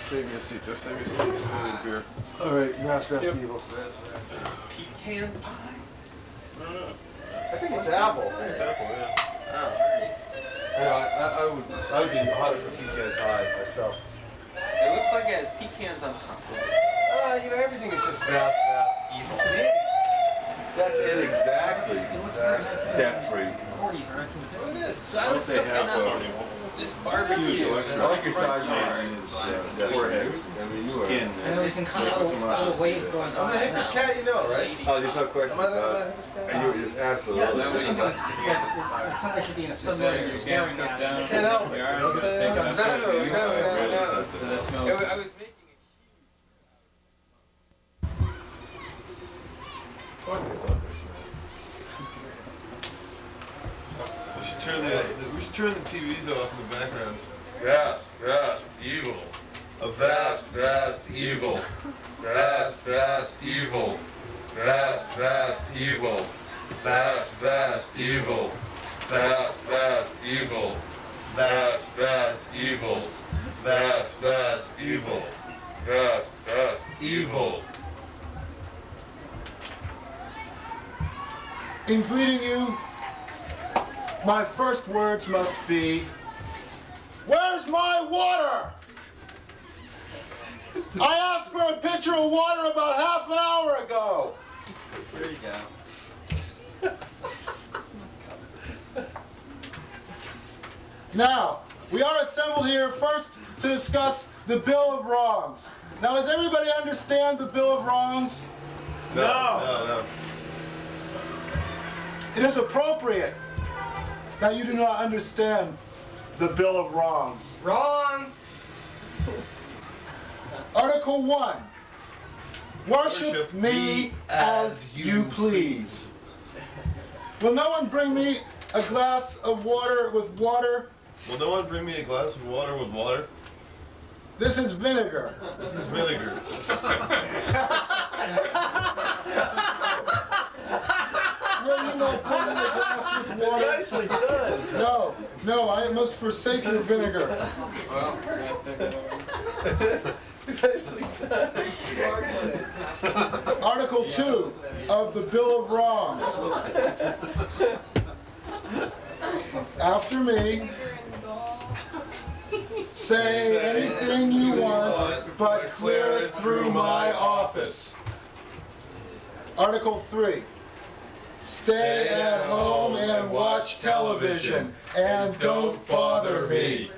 save me a seat, Jeff. Save me a seat. I need a beer. All right, fast, evil. Pecan pie? No. I think it's apple. It's apple, yeah. Oh, alright. I would be hotter for pecan pie myself. It looks like it has pecans on top of it. Everything is just fast, evil. That's it exactly. Debt-free. 40s or 1920s. What it is. So I was cooking up this barbecue. I like your side foreheads. Skin. And we can see little waves going on. I'm the hippest cat you know, right? Oh, there's no question Am I about the it. hippest cat? Absolutely. Somebody should be in a submarine staring at it. Can't help it. I was making We should turn the TVs off in the background. Vast, evil. A vast, evil. Vast, evil. Vast, evil. Vast, evil. Vast, evil. Vast, evil. Vast, evil. Vast, evil. In greeting you, my first words must be, where's my water? I asked for a pitcher of water about half an hour ago. There you go. Now, we are assembled here first to discuss the Bill of Wrongs. Now, does everybody understand the Bill of Wrongs? No. It is appropriate that you do not understand the Bill of Wrongs. Wrong! Article 1. Worship me as you please. Will no one bring me a glass of water with water? Will no one bring me a glass of water with water? This is vinegar. This is vinegar. Will you not bring me a glass with water? Nicely done. No, I must forsake your vinegar. Well, Nicely done. Article 2 of the Bill of Wrongs. After me, say anything you want, but clear it through my office. Article 3. Stay at home and watch television, and don't bother me.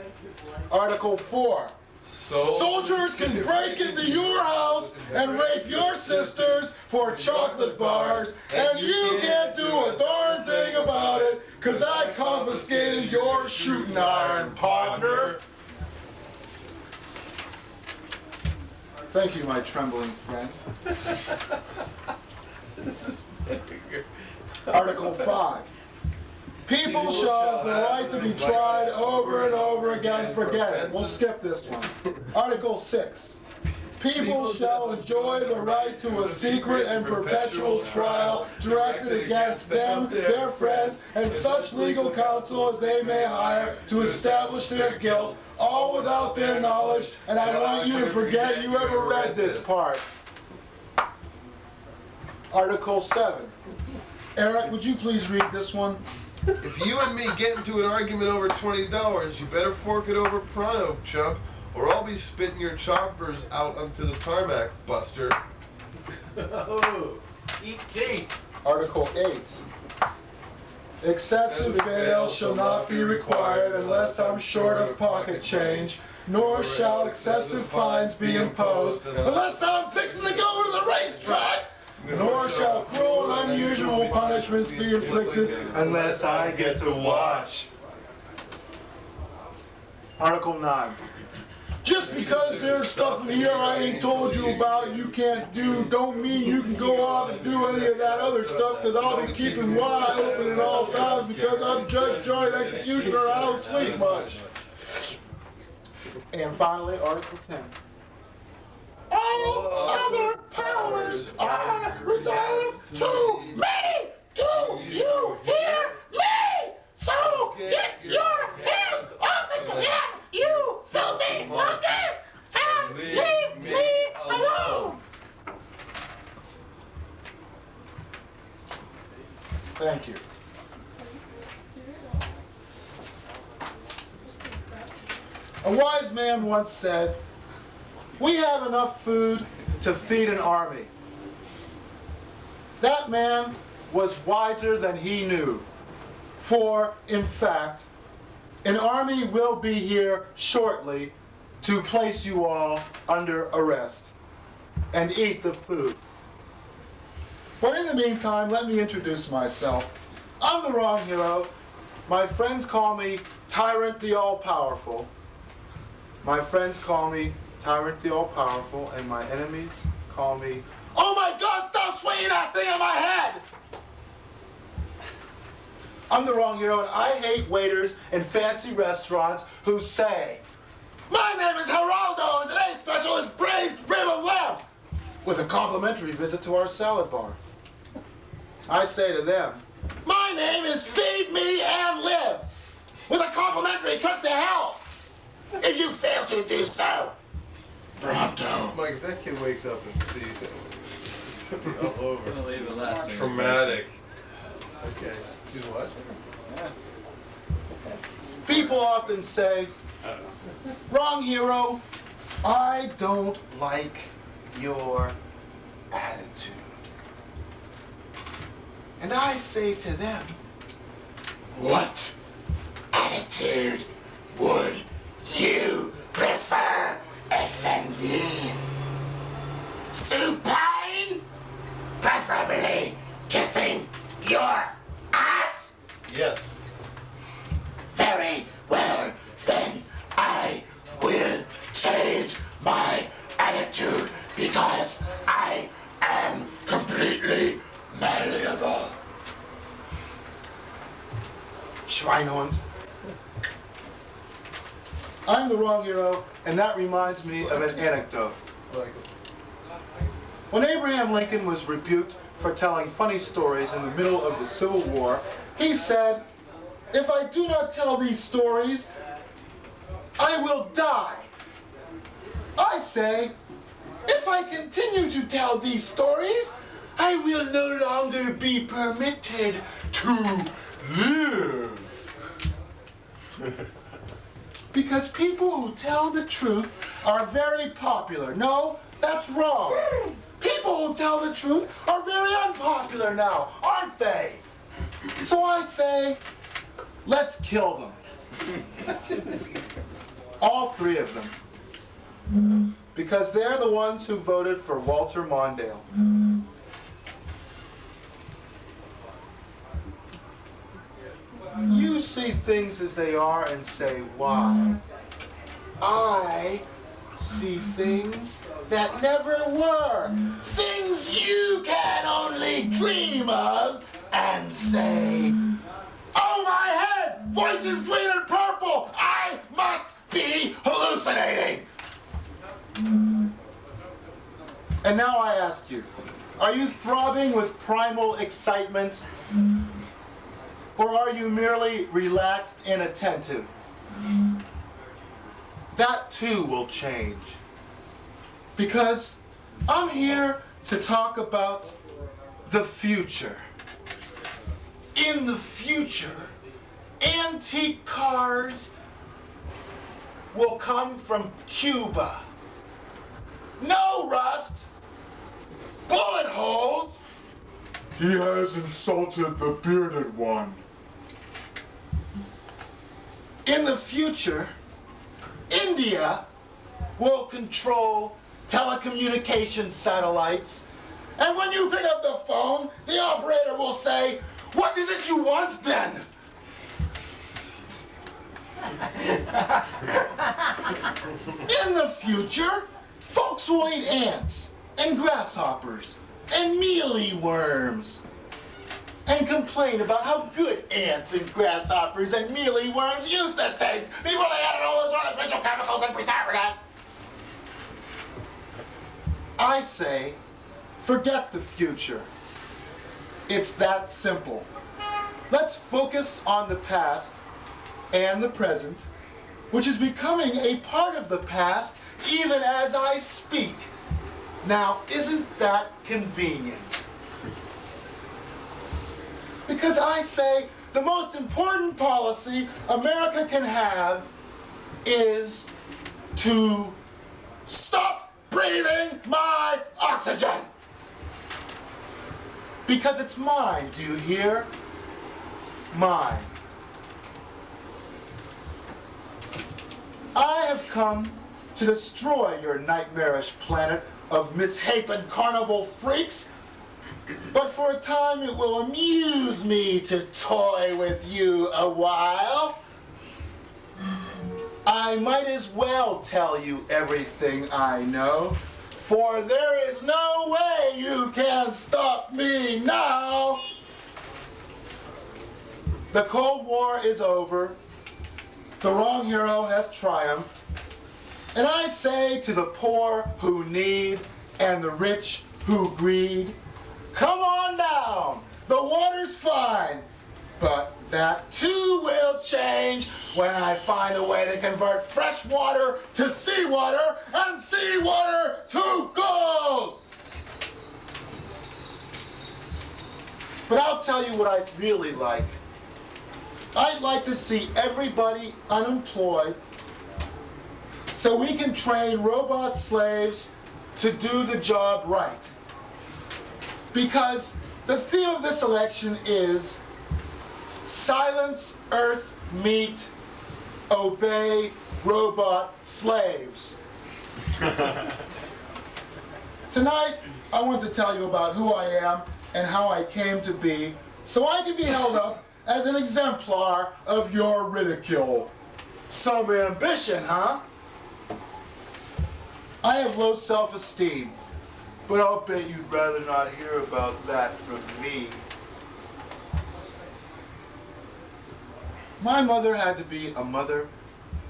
Article 4. Soldiers can break into your house and rape your sisters for chocolate bars, and you can't do a darn thing about it, 'cause I confiscated your shooting iron, partner. Thank you, my trembling friend. Article 5. People shall have the right to be tried over and over again. Forget it. We'll skip this one. Article 6. People shall enjoy the right to a secret and perpetual trial directed against them, their friends, and such legal counsel as they may hire to establish their guilt, all without their knowledge, and I want you to forget you ever read this part. Article 7. Eric, would you please read this one? If you and me get into an argument over $20, you better fork it over pronto, chump, or I'll be spitting your choppers out onto the tarmac, buster. Oh, eat tea. Article 8. Excessive bail shall not be required unless I'm short of pocket change, nor shall excessive fines be imposed unless I'm fixing to go to the racetrack, nor shall cruel and unusual punishments be inflicted unless I get to watch. Article 9. Just because there's stuff in here I ain't told you about you can't do, don't mean you can go off and do any of that other stuff, because I'll be keeping one eye open at all times because I'm judge, jury, and executioner. I don't sleep much. And finally, Article 10. All other powers are reserved to me. Do you hear me? So get your hands off of him, you filthy monkeys, and A wise man once said, "We have enough food to feed an army." That man was wiser than he knew. For, in fact, an army will be here shortly to place you all under arrest and eat the food. But in the meantime, let me introduce myself. I'm the wrong hero. My friends call me Tyrant the All-Powerful. My friends call me Tyrant the All-Powerful, and my enemies call me, "Oh my God, stop swinging that thing on my head!" I'm the wrong hero, and I hate waiters in fancy restaurants who say, "My name is Geraldo, and today's special is braised rib of lamb," with a complimentary visit to our salad bar. I say to them, "My name is Feed Me and Live," with a complimentary trip to hell, if you fail to do so. Pronto. Mike, if that kid wakes up and sees it, it's gonna be all over. I'm gonna leave it last. Traumatic. Okay. She's what? Yeah. People often say, "Wrong hero, I don't like your attitude." And I say to them, "What attitude would you prefer, SMD? Supine? Preferably kissing your ass? Yes. Very well, then I will change my attitude because I am completely malleable." Schweinhund. I'm the wrong hero, and that reminds me of an anecdote. Like, When Abraham Lincoln was rebuked for telling funny stories in the middle of the Civil War, he said, "If I do not tell these stories, I will die." I say, if I continue to tell these stories, I will no longer be permitted to live. Because people who tell the truth are very popular. No, that's wrong. People who tell the truth are very unpopular now, aren't they? So I say, let's kill them. All three of them. Because they're the ones who voted for Walter Mondale. You see things as they are and say, why? I see things that never were. Things you can only dream of and say, "Oh my head! Voices green and purple! I must be hallucinating!" And now I ask you, are you throbbing with primal excitement? Or are you merely relaxed and attentive? That too will change. Because I'm here to talk about the future. In the future, antique cars will come from Cuba. No rust, bullet holes. He has insulted the bearded one. In the future, India will control telecommunication satellites. And when you pick up the phone, the operator will say, "What is it you want then?" In the future, folks will eat ants and grasshoppers and mealyworms and complain about how good ants and grasshoppers and mealyworms used to taste before they added all those artificial chemicals and preservatives. I say, forget the future. It's that simple. Let's focus on the past and the present, which is becoming a part of the past even as I speak. Now, isn't that convenient? Because I say the most important policy America can have is to stop breathing my oxygen. Because it's mine, do you hear? Mine. I have come to destroy your nightmarish planet of misshapen carnival freaks, but for a time it will amuse me to toy with you a while. I might as well tell you everything I know, for there is no way you can stop me now. The Cold War is over. The wrong hero has triumphed. And I say to the poor who need and the rich who greed, come on down, the water's fine. But that too will change when I find a way to convert fresh water to seawater and seawater to gold. But I'll tell you what I'd really like. I'd like to see everybody unemployed so we can train robot slaves to do the job right. Because the theme of this election is silence earth meat, obey robot slaves. Tonight, I want to tell you about who I am and how I came to be, so I can be held up as an exemplar of your ridicule. Some ambition, huh? I have low self-esteem, but I'll bet you'd rather not hear about that from me. My mother had to be a mother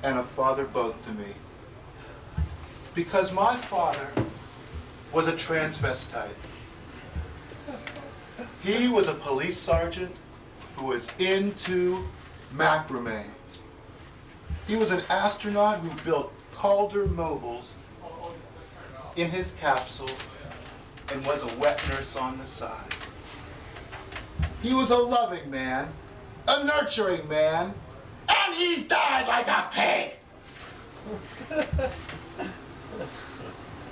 and a father both to me, because my father was a transvestite. He was a police sergeant who was into macrame. He was an astronaut who built Calder mobiles in his capsule and was a wet nurse on the side. He was a loving man, a nurturing man, and he died like a pig.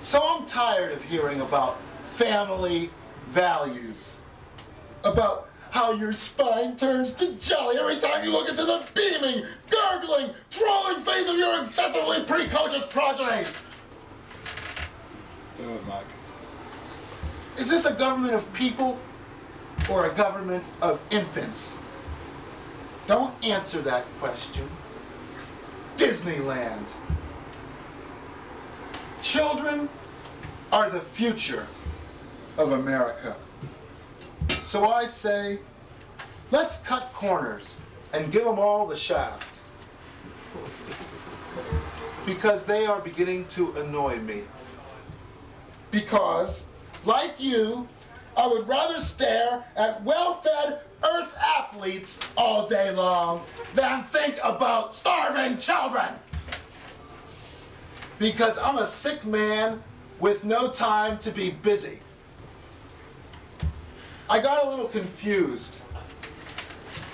So I'm tired of hearing about family values, about how your spine turns to jelly every time you look into the beaming, gurgling, trolling face of your excessively precocious progeny. Do it, Mike. Is this a government of people or a government of infants? Don't answer that question. Disneyland. Children are the future of America. So I say, let's cut corners and give them all the shaft. Because they are beginning to annoy me. Because, like you, I would rather stare at well-fed Earth athletes all day long than think about starving children. Because I'm a sick man with no time to be busy. I got a little confused,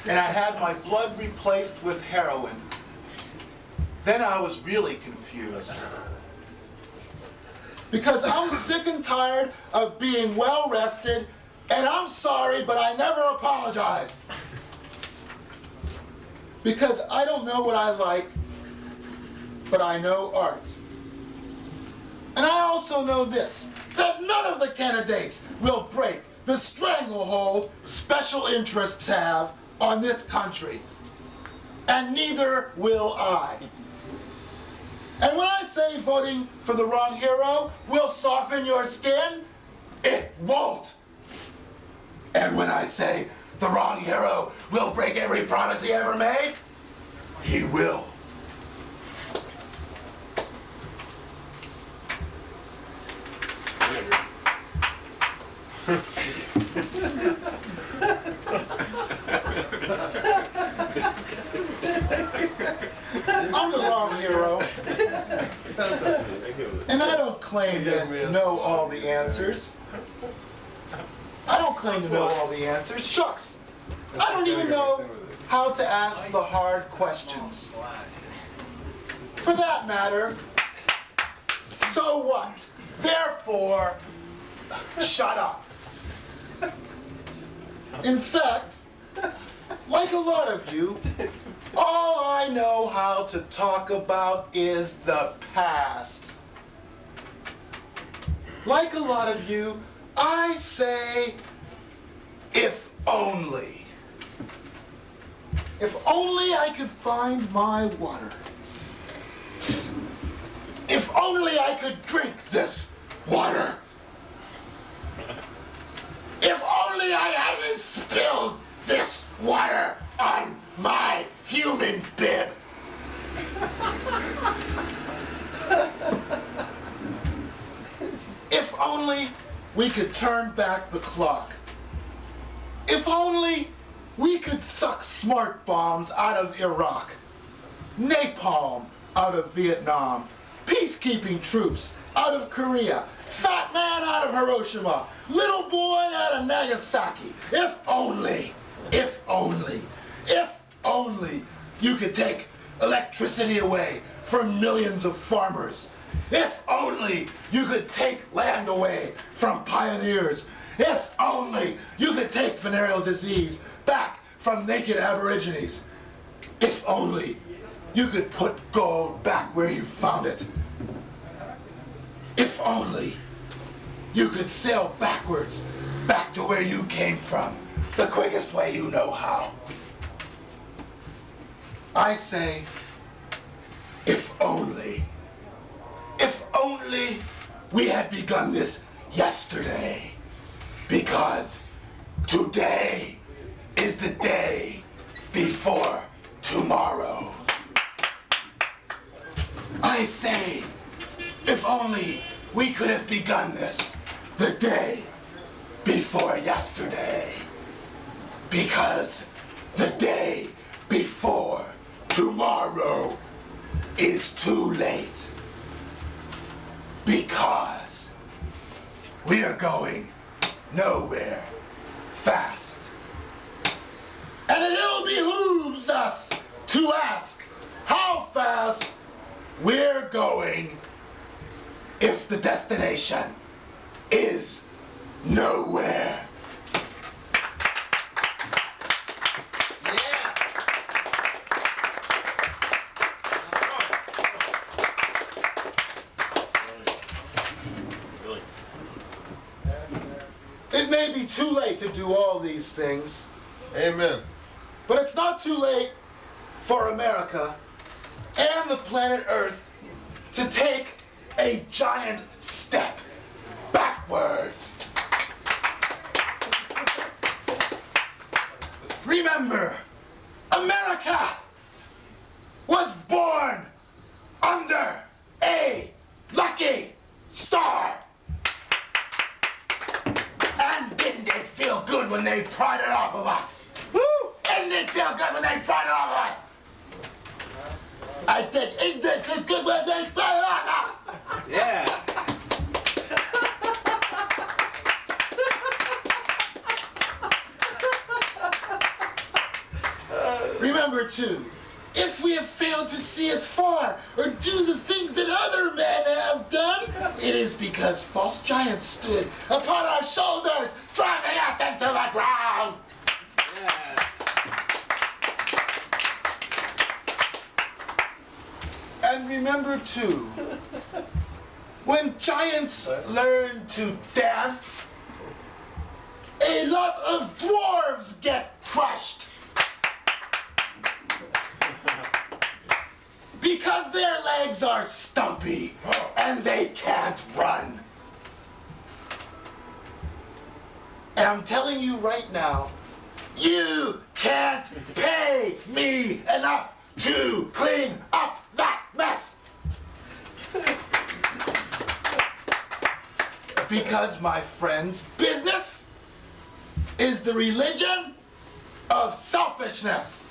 and I had my blood replaced with heroin. Then I was really confused. Because I'm sick and tired of being well rested, and I'm sorry, but I never apologize. Because I don't know what I like, but I know art. And I also know this, that none of the candidates will break the stranglehold special interests have on this country. And neither will I. And when I say voting for the wrong hero will soften your skin, it won't. And when I say the wrong hero will break every promise he ever made, he will. I'm the wrong hero. And I don't claim to know all the answers. I don't claim to know all the answers. Shucks. I don't even know how to ask the hard questions. For that matter, So what? Therefore, shut up. In fact, like a lot of you, all I know how to talk about is the past. Like a lot of you, I say, if only. If only I could find my water. If only I could drink this water. If only I hadn't spilled this water on my human bib. If only we could turn back the clock. If only we could suck smart bombs out of Iraq, napalm out of Vietnam, peacekeeping troops out of Korea, fat man out of Hiroshima, little boy out of Nagasaki. If only you could take electricity away from millions of farmers. If only you could take land away from pioneers. If only you could take venereal disease back from naked aborigines. If only you could put gold back where you found it. If only you could sail backwards back to where you came from, the quickest way you know how. I say, if only we had begun this yesterday, because today is the day before tomorrow. I say, if only we could have begun this the day before yesterday, because the day before tomorrow is too late. Because we are going nowhere fast. And it ill behooves us to ask how fast we're going if the destination is nowhere. It may be too late to do all these things. Amen. But it's not too late for America and the planet Earth to take a giant step backwards. Remember, America was born under a lucky star. And didn't it feel good when they pried it off of us? Woo! Didn't it feel good when they pried it off of us? I said, isn't it feel good when they pried it off of us? Yeah. Remember too, if we have failed to see as far or do the things that other men have done, it is because false giants stood upon our shoulders, driving us into the ground. Yeah. And remember too, when giants learn to dance, a lot of dwarves get crushed. Because their legs are stumpy and they can't run. And I'm telling you right now, you can't pay me enough to clean up that mess. Because, my friends, business is the religion of selfishness.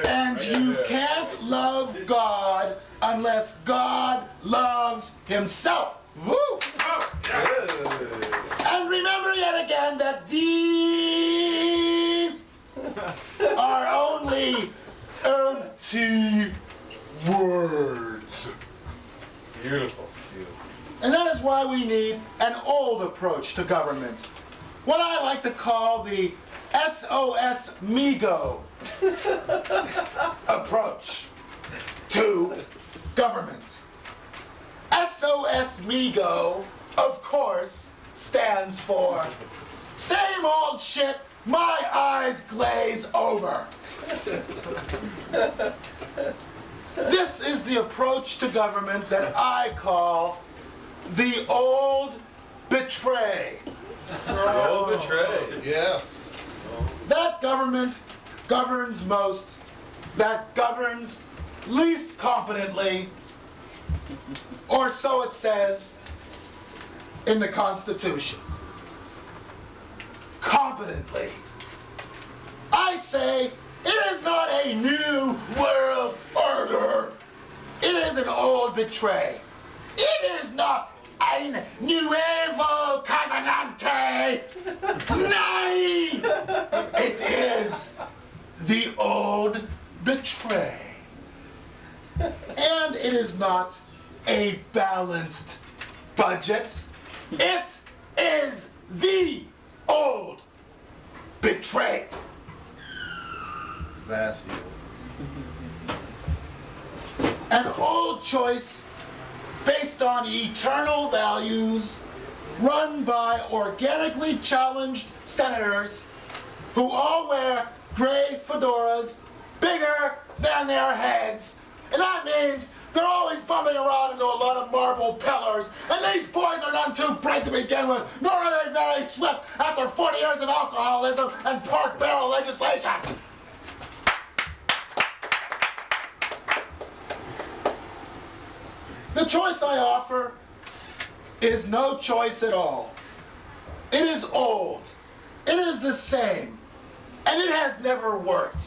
And you can't love God unless God loves himself. Woo! And remember yet again that these are only empty words. Beautiful. And that is why we need an old approach to government. What I like to call the SOS MIGO approach to government. SOS MIGO, of course, stands for same old shit, my eyes glaze over. This is the approach to government that I call the old betray. Oh, betrayed. Yeah. That government governs most, that governs least competently, or so it says in the Constitution. Competently. I say it is not a new world order. It is an old betray. It is not ein nuevo caminante. Nay! It is the old betray. And it is not a balanced budget. It is the old betray. Vast evil. An old choice based on eternal values, run by organically challenged senators who all wear gray fedoras bigger than their heads. And that means they're always bumping around into a lot of marble pillars. And these boys are none too bright to begin with, nor are they very swift after 40 years of alcoholism and pork barrel legislation. The choice I offer is no choice at all. It is old. It is the same. And it has never worked.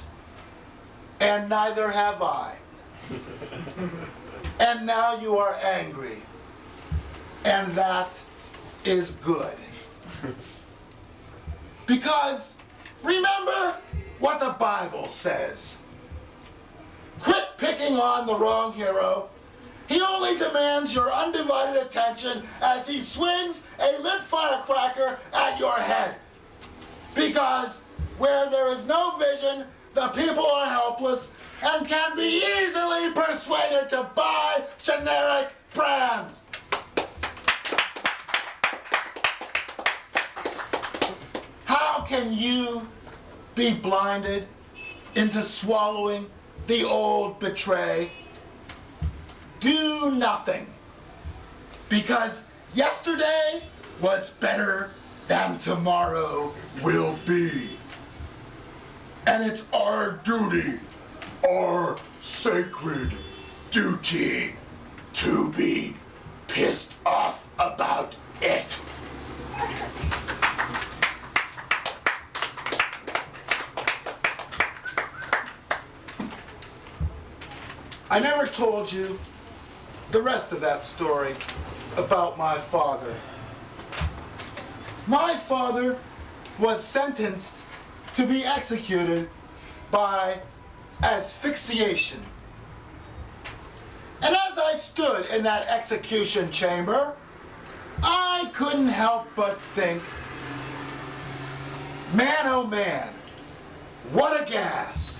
And neither have I. And now you are angry. And that is good. Because remember what the Bible says. Quit picking on the wrong hero. He only demands your undivided attention as he swings a lit firecracker at your head. Because where there is no vision, the people are helpless and can be easily persuaded to buy generic brands. How can you be blinded into swallowing the old betray? Do nothing, because yesterday was better than tomorrow will be. And it's our duty, our sacred duty, to be pissed off about it. I never told you the rest of that story about my father. My father was sentenced to be executed by asphyxiation. And as I stood in that execution chamber, I couldn't help but think, man oh man, what a gas.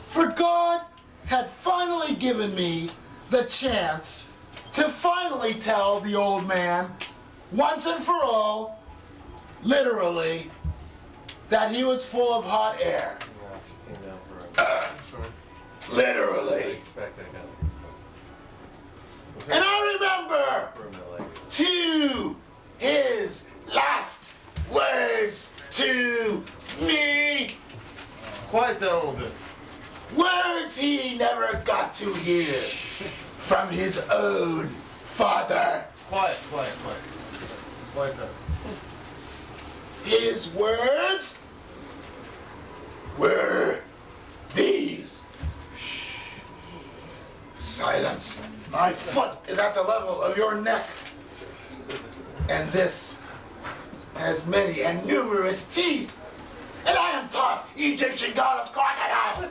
For God had finally given me the chance to finally tell the old man, once and for all, literally, that he was full of hot air. Literally. And I remember to his last words to me. Quiet down a little bit. Words he never got to hear from his own father. Quiet. Quiet down. His words were these. Silence. My foot is at the level of your neck. And this has many and numerous teeth. And I am Thoth, Egyptian god of crocodile.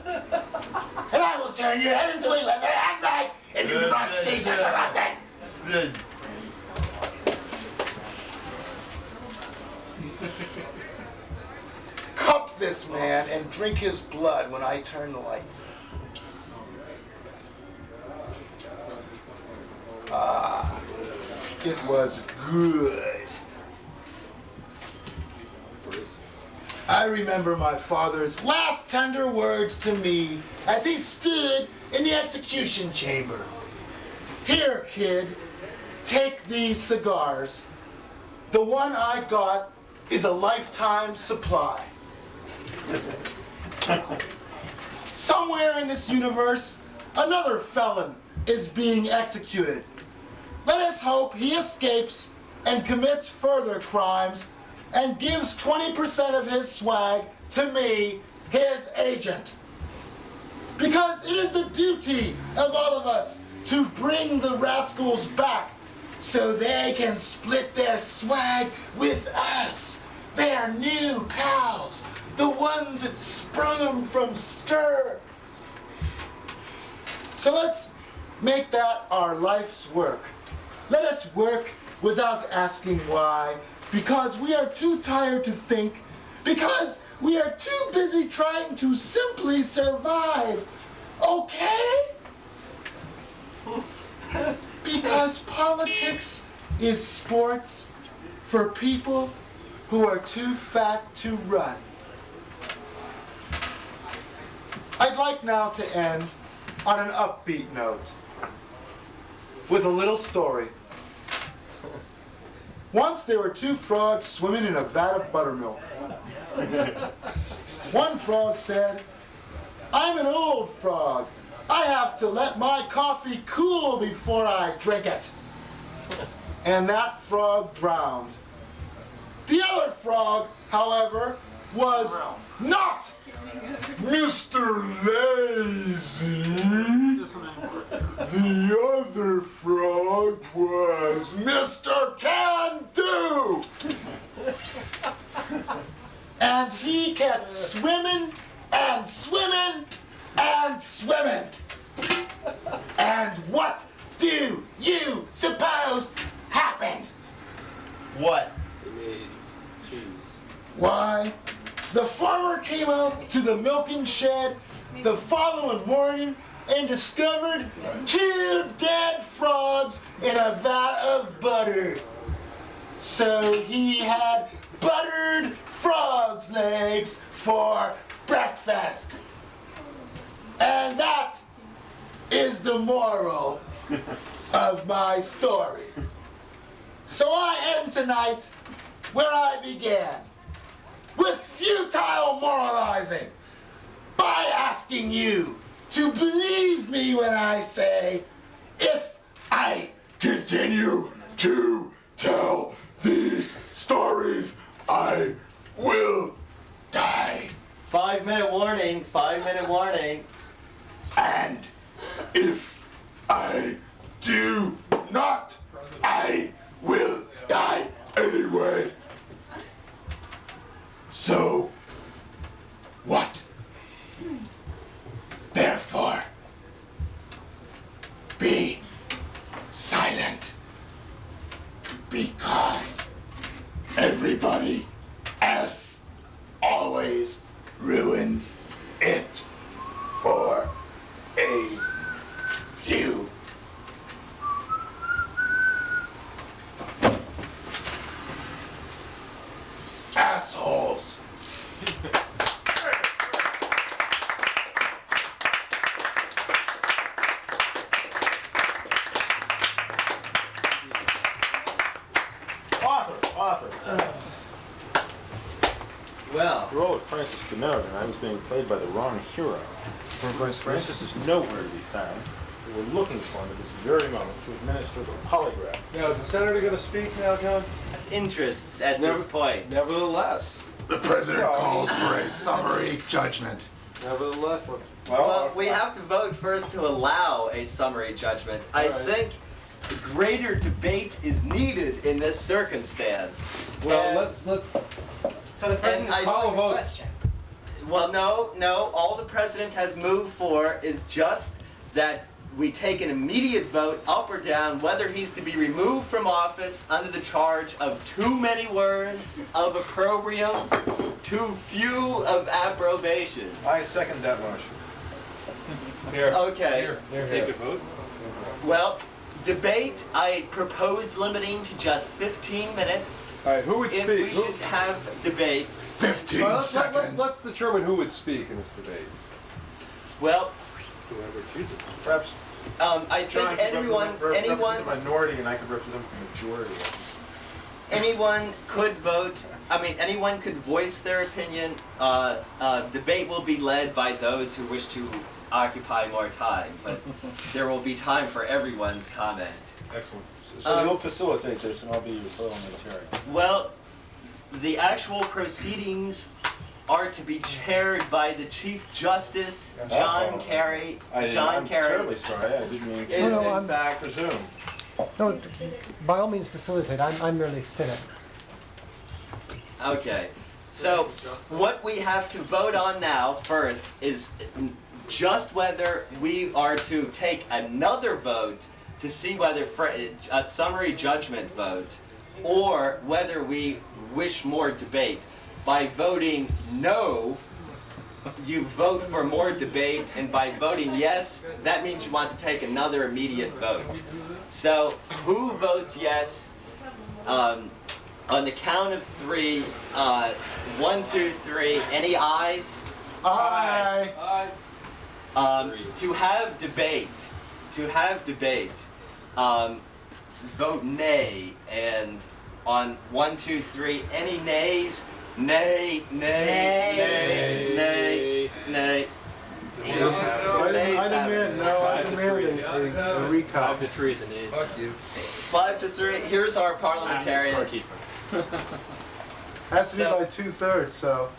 And I will turn your head into a leather handbag if you do not cease interrupting. Cup this man and drink his blood when I turn the lights. Ah, it was good. I remember my father's last tender words to me as he stood in the execution chamber. Here, kid, take these cigars. The one I got is a lifetime supply. Somewhere in this universe, another felon is being executed. Let us hope he escapes and commits further crimes and gives 20% of his swag to me, his agent. Because it is the duty of all of us to bring the rascals back so they can split their swag with us, their new pals, the ones that sprung them from stir. So let's make that our life's work. Let us work without asking why, because we are too tired to think, because we are too busy trying to simply survive. Okay? Because politics is sports for people who are too fat to run. I'd like now to end on an upbeat note with a little story. Once there were two frogs swimming in a vat of buttermilk. One frog said, "I'm an old frog. I have to let my coffee cool before I drink it." And that frog drowned. The other frog, however, was not Mr. Lazy. The other frog was Mr. Can Do. And he kept swimming and swimming and swimming. And what do you suppose happened? What? Why, the farmer came out to the milking shed the following morning and discovered two dead frogs in a vat of butter. So he had buttered frog's legs for breakfast. And that is the moral of my story. So I end tonight where I began, with futile moralizing, by asking you to believe me when I say, if I continue to tell these stories, I will die. 5-minute warning, 5-minute warning. And if I do not, I will die anyway. So, what? Therefore, be silent, because everybody else always ruins it for a few. Assholes. Author. Well, The role of Francis DiMenno and I was being played by the wrong hero. Francis is nowhere to be found. We're looking for him at this very moment to administer the polygraph. Now, is the senator going to speak now, John? Interests at this point. Nevertheless. The president calls for a summary judgment. Nevertheless, let's... Well, we have to vote first to allow a summary judgment. I think greater debate is needed in this circumstance. Well, And- let's... So the president And I- is calling a Call a vote. question. Well, no. All the president has moved for is just that we take an immediate vote, up or down, whether he's to be removed from office under the charge of too many words, of opprobrium, too few of approbation. I second that motion. Okay. Take a vote. Well, debate, I propose limiting to just 15 minutes. All right, who would If speak? we should have debate. 15 seconds. Let's determine who would speak in this debate. Well, Whoever chooses. Perhaps I John think could anyone, represent the minority and I could represent the majority. anyone could vote. I mean, anyone could voice their opinion. Debate will be led by those who wish to occupy more time, but there will be time for everyone's comment. Excellent. So you'll facilitate this and I'll be your parliamentarian. Well, the actual proceedings are to be chaired by the Chief Justice, John Kerry. I'm terribly sorry, I didn't mean to Is No, in I'm- fact. presume. No, by all means facilitate. I'm merely sitting. Okay. So what we have to vote on now first is just whether we are to take another vote to see whether a summary judgment vote, or whether we wish more debate. By voting no, you vote for more debate, and by voting yes, that means you want to take another immediate vote. So who votes yes? On the count of three, 1, 2, 3, any ayes? Aye. To have debate, vote nay, and on 1, 2, 3, any nays? Nay, nay, nay, nay, nay. I demand a recount. 5 to 3 the nays. Fuck you. 5 to 3, here's our parliamentarian. Has to be by 2/3, so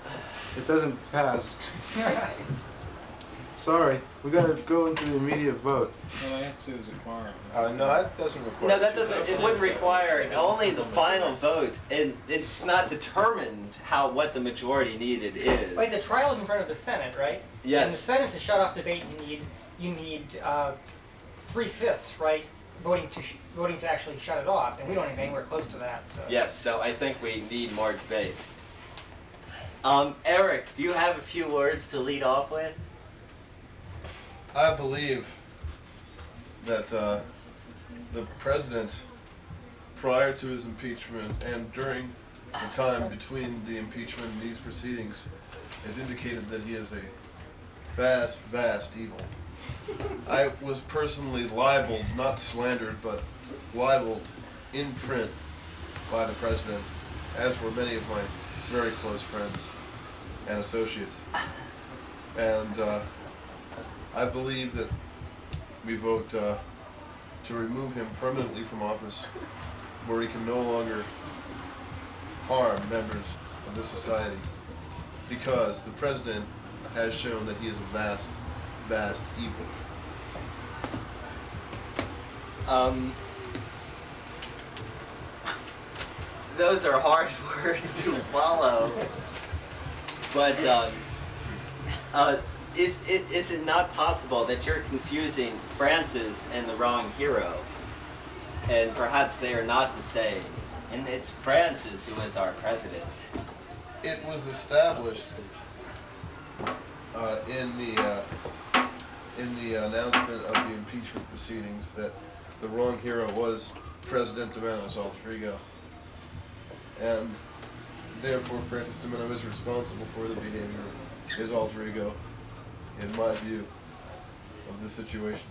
it doesn't pass. Sorry, we gotta go into the immediate vote. No, that doesn't require. No, that doesn't, it wouldn't require only the final vote, and it's not determined what the majority needed is. Wait, the trial is in front of the Senate, right? Yes. In the Senate, to shut off debate, you need 3/5, right? Voting to actually shut it off, and we don't have anywhere close to that. So. Yes, so I think we need more debate. Eric, do you have a few words to lead off with? I believe that the president, prior to his impeachment and during the time between the impeachment and these proceedings, has indicated that he is a vast, vast evil. I was personally libeled, not slandered, but libeled in print by the president, as were many of my very close friends and associates. And I believe that we vote to remove him permanently from office, where he can no longer harm members of this society, because the president has shown that he is a vast, vast evil. Those are hard words to follow, but is it not possible that you're confusing Francis and the wrong hero? And perhaps they are not the same. And it's Francis who is our president. It was established in the announcement of the impeachment proceedings that the wrong hero was President DiMenno's alter ego, and therefore Francis DiMenno is responsible for the behavior of his alter ego, in my view, of the situation.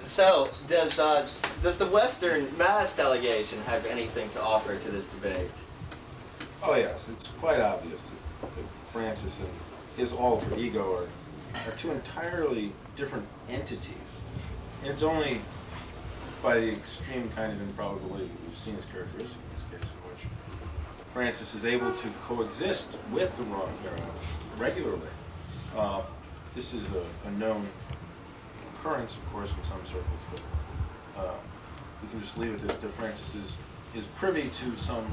So, does the Western Mass delegation have anything to offer to this debate? Oh yes, it's quite obvious that Francis and his alter ego are two entirely different entities. It's only by the extreme kind of improbability that we've seen as characteristic in this case, in which Francis is able to coexist with the wrong hero regularly. This is a known occurrence, of course, in some circles, but we can just leave it that Francis is privy to some,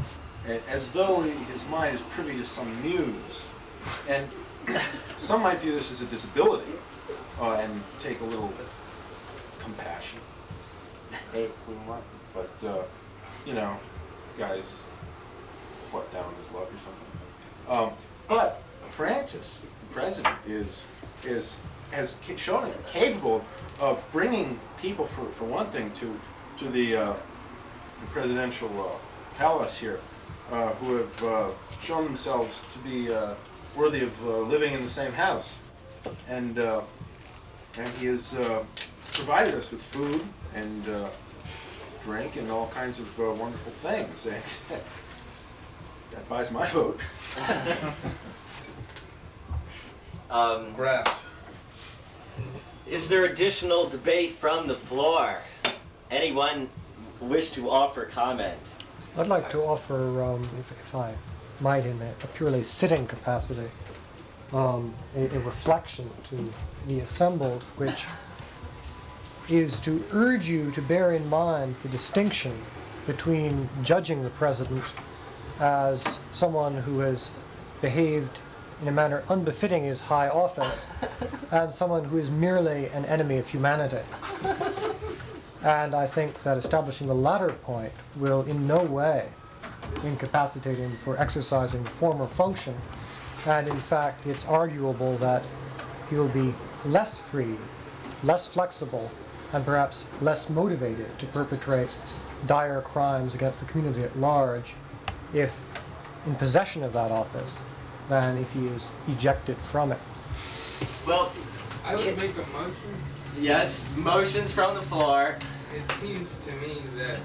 as though his mind is privy to some muse. And some might view this as a disability and take a little compassion. Hey, we want, but you know, guys, what, down on his luck or something. But Francis, the president, has shown capable of bringing people, for one thing, to the presidential palace here, who have shown themselves to be worthy of living in the same house, and he has provided us with food and drink and all kinds of wonderful things, and that buys my vote. Graft. Is there additional debate from the floor? Anyone wish to offer comment? I'd like to offer, if I might, in a purely sitting capacity, a reflection to the assembled, which is to urge you to bear in mind the distinction between judging the president as someone who has behaved in a manner unbefitting his high office and someone who is merely an enemy of humanity. And I think that establishing the latter point will in no way incapacitate him for exercising the former function, and in fact it's arguable that he will be less free, less flexible, and perhaps less motivated to perpetrate dire crimes against the community at large if in possession of that office than if he is ejected from it. Well, I would make a motion. yes, motions from the floor. It seems to me that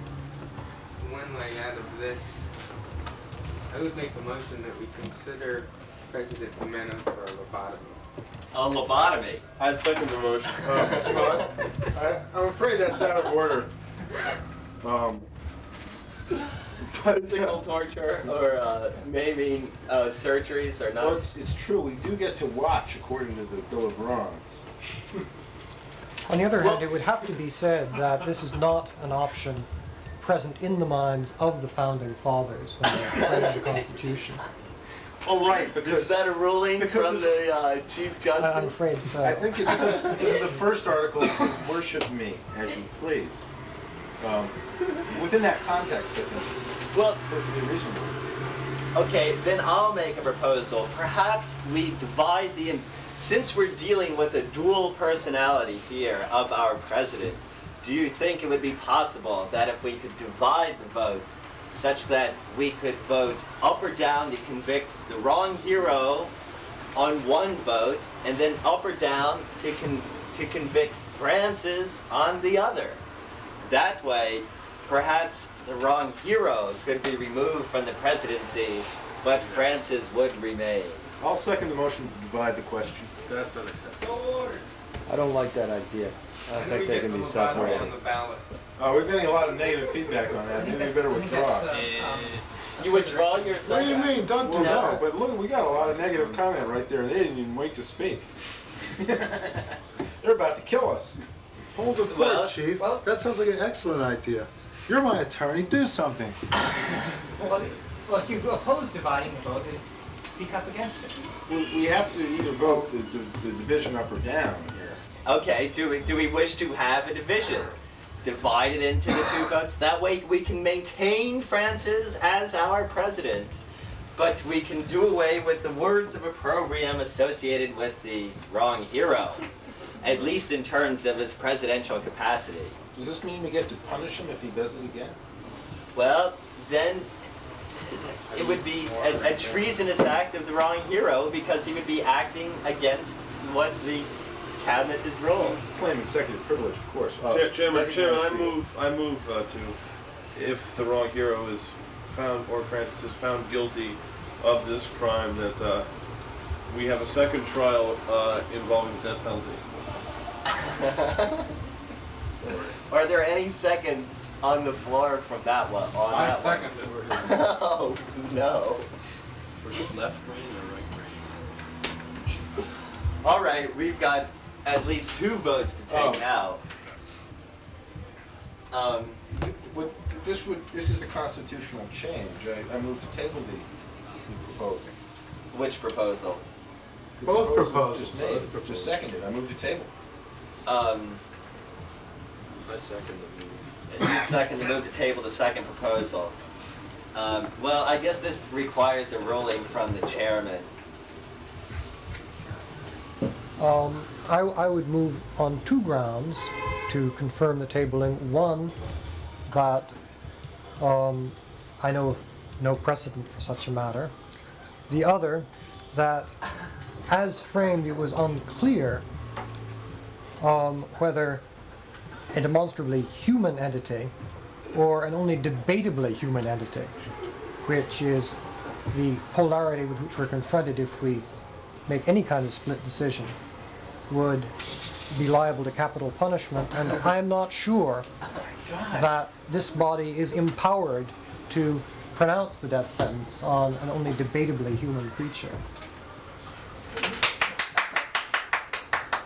one way out of this, I would make a motion that we consider President DiMenno for a lobotomy. A lobotomy. I second the motion. I'm afraid that's out of order. Physical torture or maiming surgeries are not. Well, it's true. We do get to watch according to the Bill of Wrongs. On the other hand, it would have to be said that this is not an option present in the minds of the founding fathers when they framed the Constitution. Oh, right, Is because that a ruling from the Chief Justice? I'm afraid so. I think it's because the first article says, "Worship me as you please." Within that context, I think it's Well, perfectly reasonable. okay, then I'll make a proposal. Perhaps we divide since we're dealing with a dual personality here of our president, do you think it would be possible that if we could divide the vote such that we could vote up or down to convict the wrong hero on one vote, and then up or down to convict Francis on the other? That way, perhaps the wrong hero could be removed from the presidency, but Francis would remain. I'll second the motion to divide the question. That's unacceptable. I don't like that idea. I don't think they can be On separated. the ballot. We're getting a lot of negative feedback on that. Maybe we better withdraw. You withdraw your What do you second? mean? Don't do No, that. but look, we got a lot of negative comment right there. They didn't even wait to speak. They're about to kill us. Hold the fort, Well, Chief. That sounds like an excellent idea. You're my attorney. Do something. Well, if you oppose dividing the vote, then speak up against it. We have to either vote the division up or down here. Okay, do we wish to have a division? Divide it into the two votes. That way we can maintain Francis as our president, but we can do away with the words of opprobrium associated with the wrong hero, at least in terms of his presidential capacity. Does this mean we get to punish him if he does it again? Well, then it would be a treasonous act of the wrong hero because he would be acting against what the cabinet has ruled. Claim executive privilege, of course. Chairman, I move to, if the wrong hero is found, or Francis is found guilty of this crime, that we have a second trial involving the death penalty. Are there any seconds on the floor from that one? I second it. Oh, no. Left brain or right brain? All right, we've got at least two votes to take now. This is a constitutional change. I move to table the proposal. Which proposal? Both proposal just proposals. made, just seconded. I moved to table. I second the move. You second the move to table the second proposal. Well, I guess this requires a ruling from the chairman. I would move on two grounds to confirm the tabling. One, that I know of no precedent for such a matter. The other, that as framed, it was unclear whether a demonstrably human entity or an only debatably human entity, which is the polarity with which we're confronted if we make any kind of split decision, would be liable to capital punishment. And I'm not sure that this body is empowered to pronounce the death sentence on an only debatably human creature.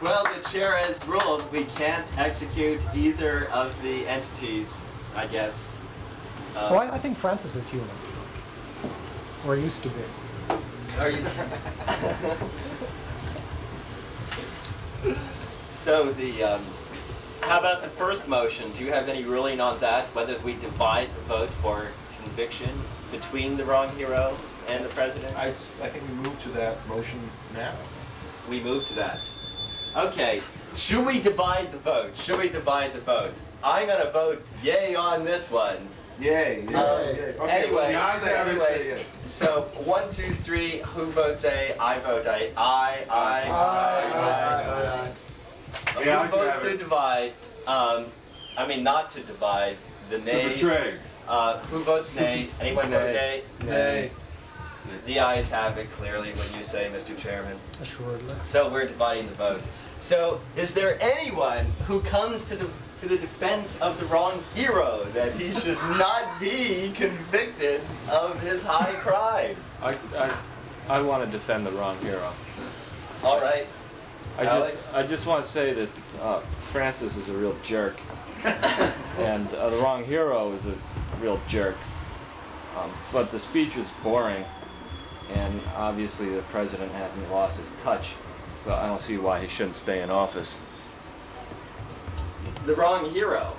Well, the chair has ruled we can't execute either of the entities, I guess. Well, I think Francis is human. Or used to be. Are you? So how about the first motion? Do you have any ruling on that? Whether we divide the vote for conviction between the wrong hero and the president? I think we move to that motion now. We move to that. Okay. Should we divide the vote? Should we divide the vote? I'm gonna vote yay on this one. Yay. Okay, Anyway, well, the ayes have it, say yay. so 1, 2, 3. Who votes A? I vote A. Aye. The Who ayes votes have to it. divide? I mean, not to divide. The nays. Who votes nay? Anyone vote nay? Nay. The ayes have it clearly when you say, Mr. Chairman. Assuredly. So we're dividing the vote. So is there anyone who comes to the defense of the wrong hero that he should not be convicted of his high crime? I want to defend the wrong hero. All right. Alex? I just want to say that Francis is a real jerk, and the wrong hero is a real jerk. But the speech was boring, and obviously the president hasn't lost his touch, so I don't see why he shouldn't stay in office. The wrong hero.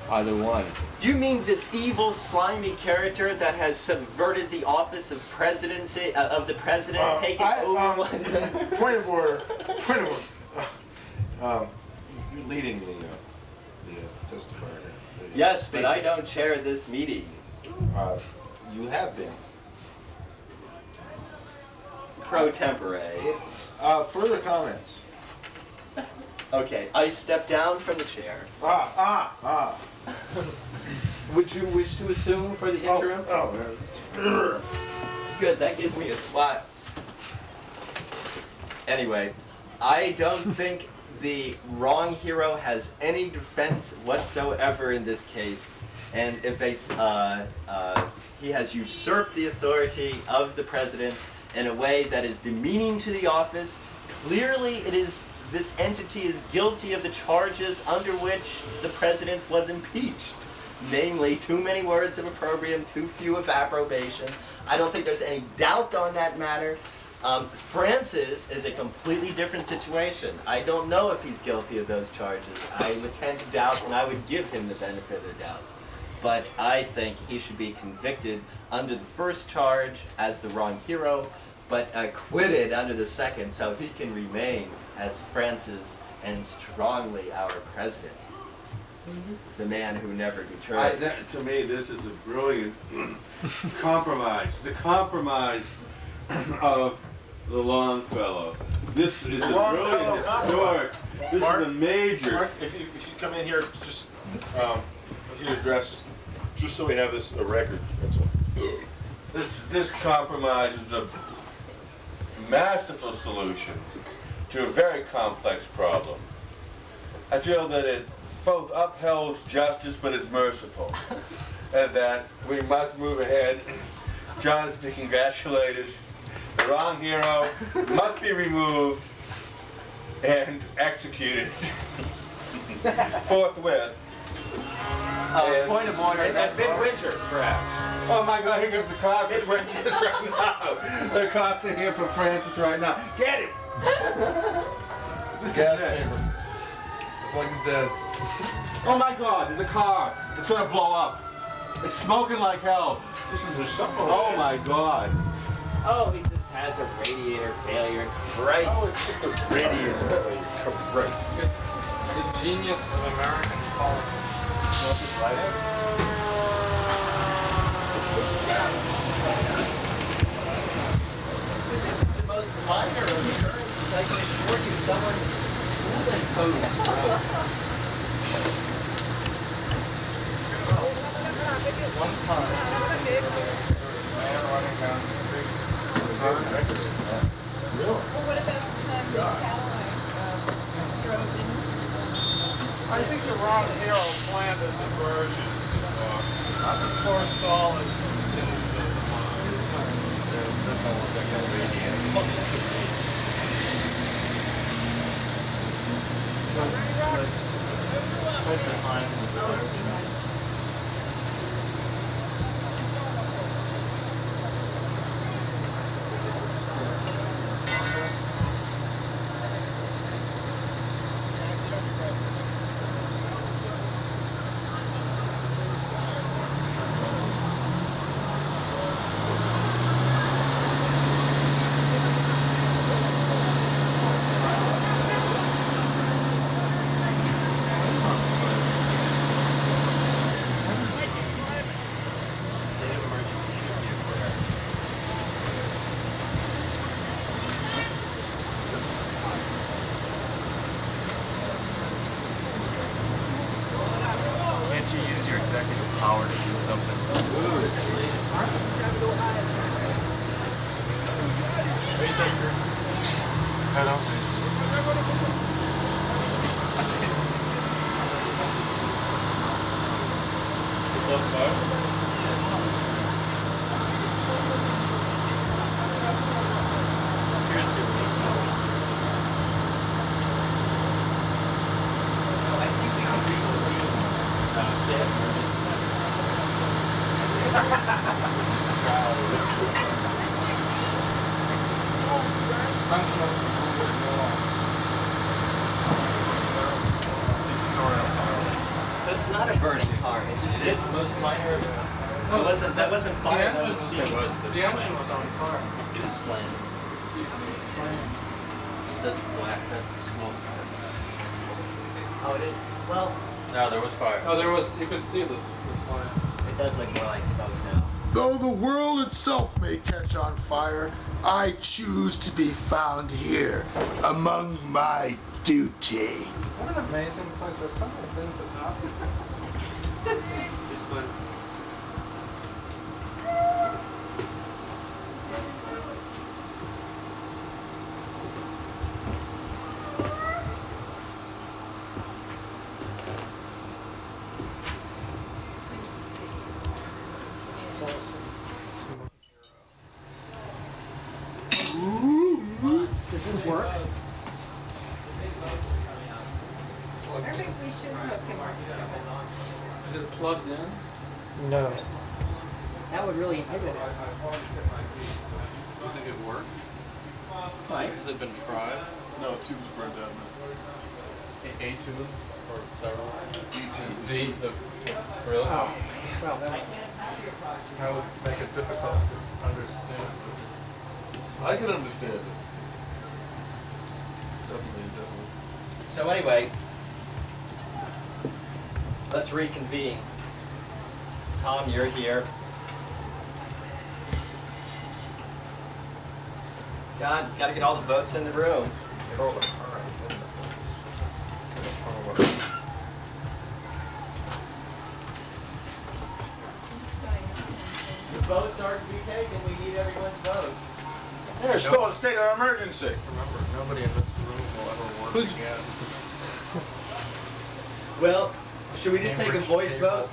Either one. You mean this evil, slimy character that has subverted the office of presidency of the president, taken over? Point of order. You're leading the testifier here. Yes, but I don't chair this meeting. You have been. Pro tempore. Further comments? Okay, I step down from the chair. Would you wish to assume for the interim? Good, that gives me a spot. Anyway, I don't think the wrong hero has any defense whatsoever in this case. And if he has usurped the authority of the president in a way that is demeaning to the office, clearly this entity is guilty of the charges under which the president was impeached. Namely, too many words of opprobrium, too few of approbation. I don't think there's any doubt on that matter. Francis is a completely different situation. I don't know if he's guilty of those charges. I would tend to doubt, and I would give him the benefit of the doubt. But I think he should be convicted under the first charge as the wrong hero, but acquitted under the second, so he can remain as Francis and strongly our president. The man who never betrayed. To me, this is a brilliant compromise. The compromise of the Longfellow. This is a brilliant historic. This Mark, is a major. Mark, if you come in here, just if you address, just so we have this a record. That's all. This compromise is a masterful solution to a very complex problem. I feel that it both upholds justice but is merciful, and that we must move ahead. John is to be congratulated. The wrong hero must be removed and executed forthwith. Point of order. At midwinter, perhaps. Oh my God, here comes the cops. Midwinter right now. The cops are here for Francis right now. Get him! This Gas is it. chamber. It's like he's dead. Oh my God, there's a car. It's gonna blow up. It's smoking like hell. This is a summer. Oh my God. Oh, he just has a radiator failure. Right. Oh, it's just a radiator. Right. It's the genius of American politics. This is the most minor of occurrences. I can assure you, someone's One time, there was a man running down the street with a gun. Well, what about the time the Cadillac drove into I think the wrong hero planned a diversion. Not to forestall his Oh, it's behind. Can't you use your executive power to do something good? I don't think. That's not a burning car. It's just the most minor. That wasn't fire. That was steam. The engine was on fire. It was flame. That's black, that's smoke. Oh, it is. Well, No, there was fire. Oh, there was, you could see the fire. it does look more like smoke now. Though the world itself may catch on fire, I choose to be found here among my duty. What an amazing place. There's so many things that happen. This one. Does this work? I think we should hook him up. Is it plugged in? No. That would really inhibit it. Do you think it worked? Right. Has it been tried? No, tube's burned out now. A tube or several? D2. Really? Oh, well, then That would make it difficult to understand. I can understand it. Definitely. So anyway, let's reconvene. Tom, you're here. God, gotta get all the votes in the room. The votes are to be taken. We need everyone's vote. There's still a state of emergency. Remember, nobody in this room will ever work again. Well, should we just take a voice vote?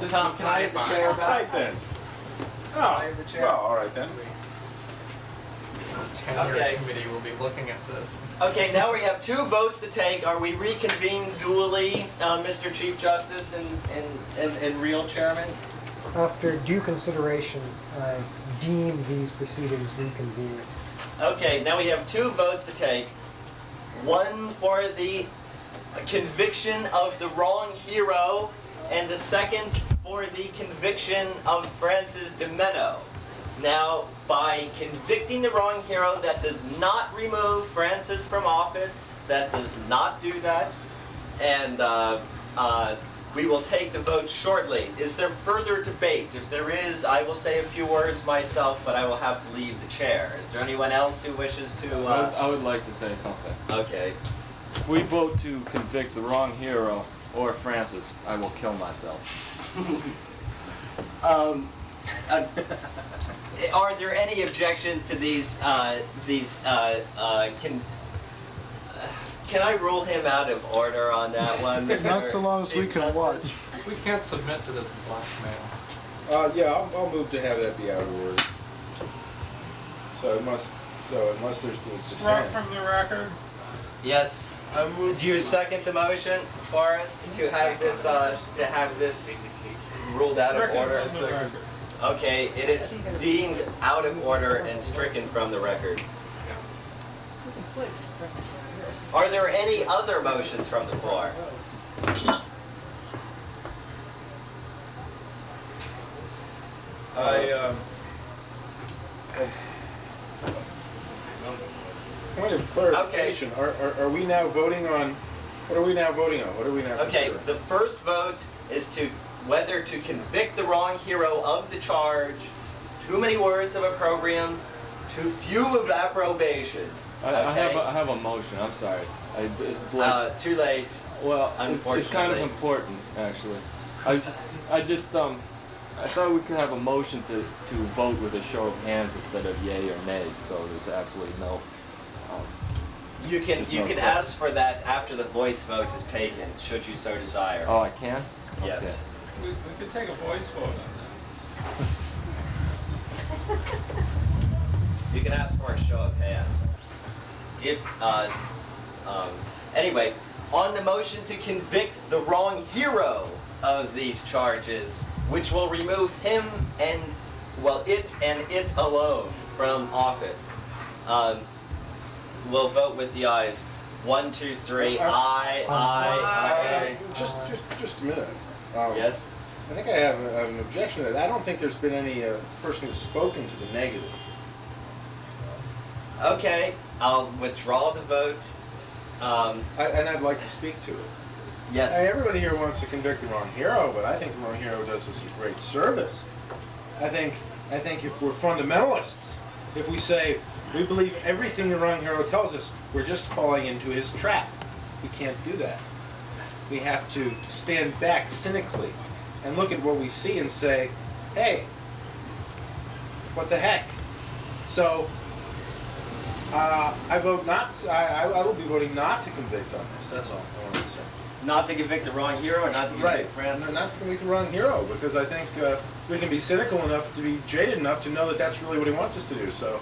Tom, can I have the chair Right back? then. I Oh, have the chair. well, all right then. Tenure Okay. committee will be looking at this. Okay, now we have two votes to take. Are we reconvened duly, Mr. Chief Justice and real chairman? After due consideration, I deem these proceedings reconvened. Okay, now we have 2 votes to take. One for the conviction of the wrong hero, and the second for the conviction of Francis DiMenno. Now, by convicting the wrong hero, that does not remove Francis from office. That does not do that. And we will take the vote shortly. Is there further debate? If there is, I will say a few words myself, but I will have to leave the chair. Is there anyone else who wishes to... I would like to say something. Okay. If we vote to convict the wrong hero or Francis, I will kill myself. Are there any objections to these, can I rule him out of order on that one? Not so long as we can watch. We can't submit to this blackmail. Yeah, I'll move to have that be out of order. So unless there's the Struck dissent. from the record. Yes. Do you second the motion, Forrest, to have this ruled out of order? From the record. Okay, it is deemed out of order and stricken from the record. Are there any other motions from the floor? Point of clarification, are we now voting on, what are we now voting on? What are we now Okay, considering? the first vote is to whether to convict the wrong hero of the charge. Too many words of opprobrium, too few of approbation. I have a motion. I'm sorry. It's like, too late. well, unfortunately. it's kind of important, actually. I thought we could have a motion to vote with a show of hands instead of yay or nay. So there's absolutely no. You can ask for that after the voice vote is taken, should you so desire. Oh, I can? Yes. Okay. We could take a voice vote on that. You can ask for a show of hands. If, anyway, on the motion to convict the wrong hero of these charges, which will remove him and, well, it alone from office, we'll vote with the ayes. 1, 2, 3, aye. Just a minute. Yes? I think I have an objection to that. I don't think there's been any person who's spoken to the negative. Okay, I'll withdraw the vote. And I'd like to speak to it. Yes. Everybody here wants to convict the wrong hero, but I think the wrong hero does us a great service. I think if we're fundamentalists, if we say we believe everything the wrong hero tells us, we're just falling into his trap. We can't do that. We have to stand back cynically and look at what we see and say, hey, what the heck? So I vote not. I will be voting not to convict on this. That's all I want to say. Not to convict the wrong hero, or not to convict Francis? Not to convict the wrong hero, because I think we can be cynical enough to be jaded enough to know that that's really what he wants us to do. So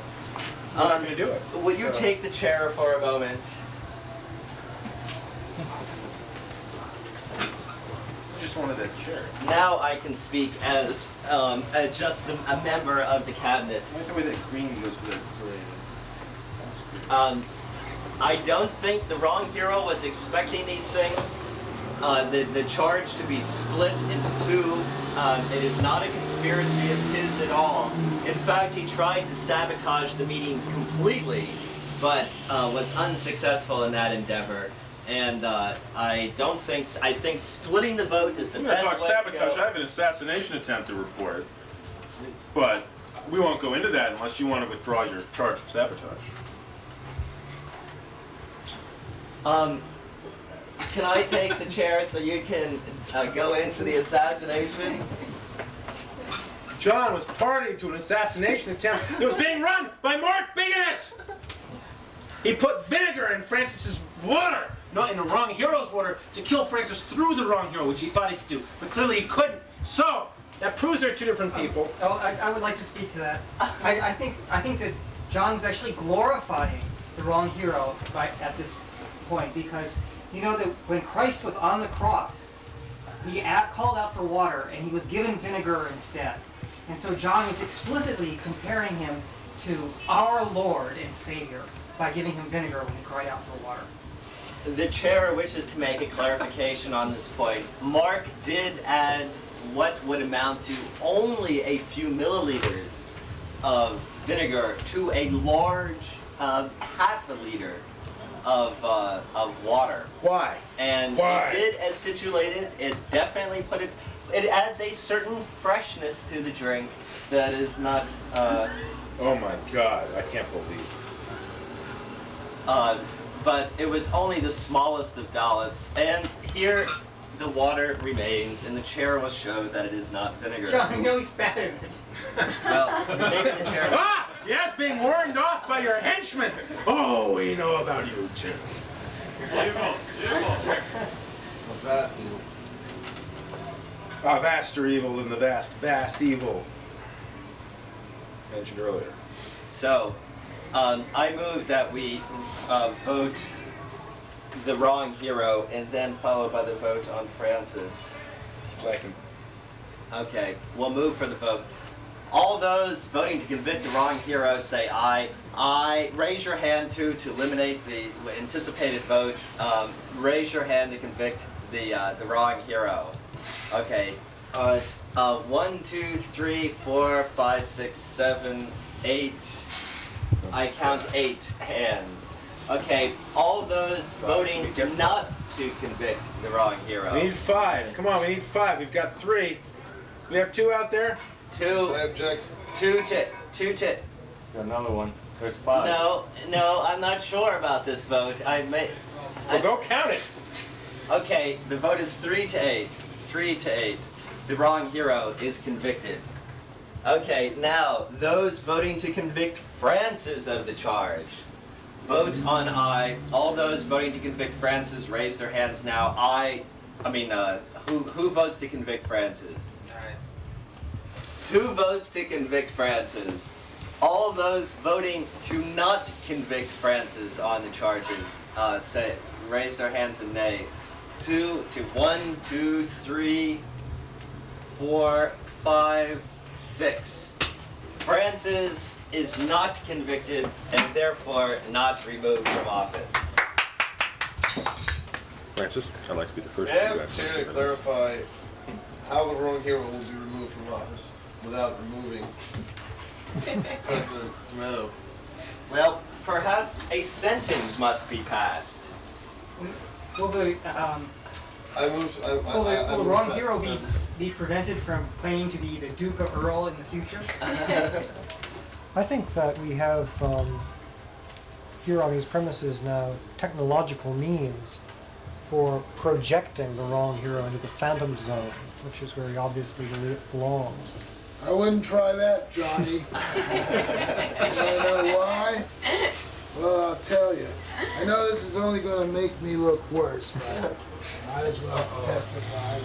we're not going to do it. Will you take the chair for a moment? Just wanted that chair. Now I can speak as just a member of the cabinet. I like the way that green goes with that gray. I don't think the wrong hero was expecting these things. The charge to be split into 2. It is not a conspiracy of his at all. In fact, he tried to sabotage the meetings completely, but was unsuccessful in that endeavor. And I think splitting the vote is the I'm best going to way talk to sabotage. go. I have an assassination attempt to report, but we won't go into that unless you want to withdraw your charge of sabotage. Can I take the chair so you can go into the assassination? John was party to an assassination attempt that was being run by Mark Biganis. He put vinegar in Francis's water, not in the wrong hero's water, to kill Francis through the wrong hero, which he thought he could do, but clearly he couldn't. So that proves they're 2 different people. I would like to speak to that. I think that John was actually glorifying the wrong hero at this point, because you know that when Christ was on the cross, he called out for water and he was given vinegar instead. And so John was explicitly comparing him to our Lord and Savior by giving him vinegar when he cried out for water? The chair wishes to make a clarification on this point. Mark did add what would amount to only a few milliliters of vinegar to a large half a liter of water. Why? And Why? it did acidulate it. It definitely it adds a certain freshness to the drink that is not. Oh my God! I can't believe it. But it was only the smallest of dollops, and here the water remains, and the chair will show that it is not vinegar. John, I know he's bad at it. Well, maybe the chair. Ah! Yes, being warned off by your henchmen. Oh, we know about you too. A vast evil. A vaster evil than the vast evil mentioned earlier. So, I move that we vote the wrong hero, and then followed by the vote on Francis. Second. Okay, we'll move for the vote. All those voting to convict the wrong hero say aye. Aye. Raise your hand to eliminate the anticipated vote. Raise your hand to convict the wrong hero. Okay. Aye. 1, 2, 3, 4, 5, 6, 7, 8. I count 8 hands. Okay, all those voting not to convict the wrong hero. We need 5. Come on, we need 5. We've got 3. We have 2 out there? 2. I object. 2 to. Got another one. There's 5. No, I'm not sure about this vote. Well, go count it. Okay, the vote is 3 to 8. 3 to 8. The wrong hero is convicted. Okay, now, those voting to convict Francis of the charge. Vote on aye. All those voting to convict Francis raise their hands now. Who votes to convict Francis? Aye. 2 votes to convict Francis. All those voting to not convict Francis on the charges, raise their hands and nay. 2 to 1, 2, 3, 4, 5, 6. Francis is not convicted and therefore not removed from office. Francis, I'd like to be the first May I to ask the chair to clarify how the wrong hero will be removed from office without removing President DiMenno? Well, perhaps a sentence must be passed. Will the will the wrong hero be prevented from claiming to be the Duke of Earl in the future? I think that we have here on these premises now technological means for projecting the wrong hero into the phantom zone, which is where he obviously belongs. I wouldn't try that, Johnny. You wanna know why? Well, I'll tell you. I know this is only going to make me look worse, but might as well testify.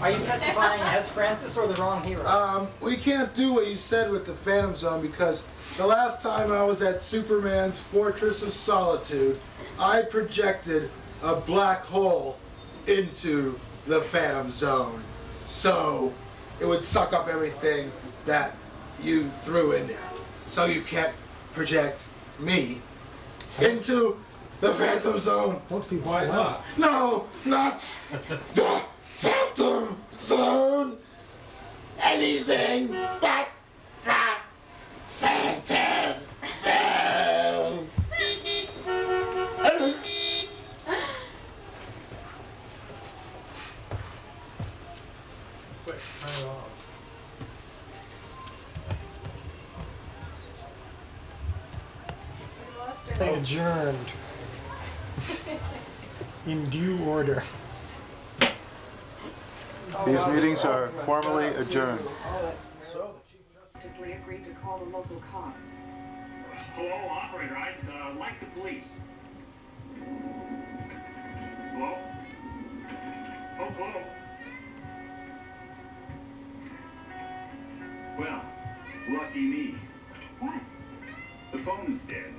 Are you testifying as Francis or the wrong hero? We can't do what you said with the Phantom Zone because the last time I was at Superman's Fortress of Solitude, I projected a black hole into the Phantom Zone. So it would suck up everything that you threw in there. So you can't project me into the Phantom Zone. Don't see why not. No, not the Phantom Zone. Anything but the Phantom Zone. Quick, turn it off. We lost her. Adjourned. In due order. These meetings are formally adjourned. We agreed to call the local cops. Hello, operator. I'd like the police. Hello? Oh, hello. Well, lucky me. What? The phone's dead.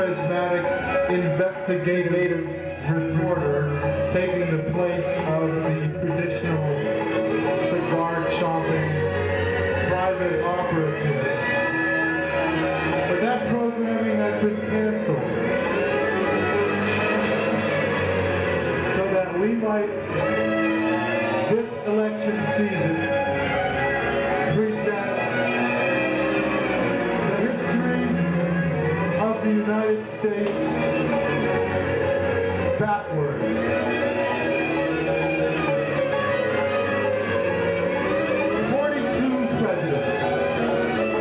charismatic investigative reporter taking the place of the traditional cigar-chomping private operative. But that programming has been canceled so that we might, this election season, present the history of the United States backwards. 42 presidents,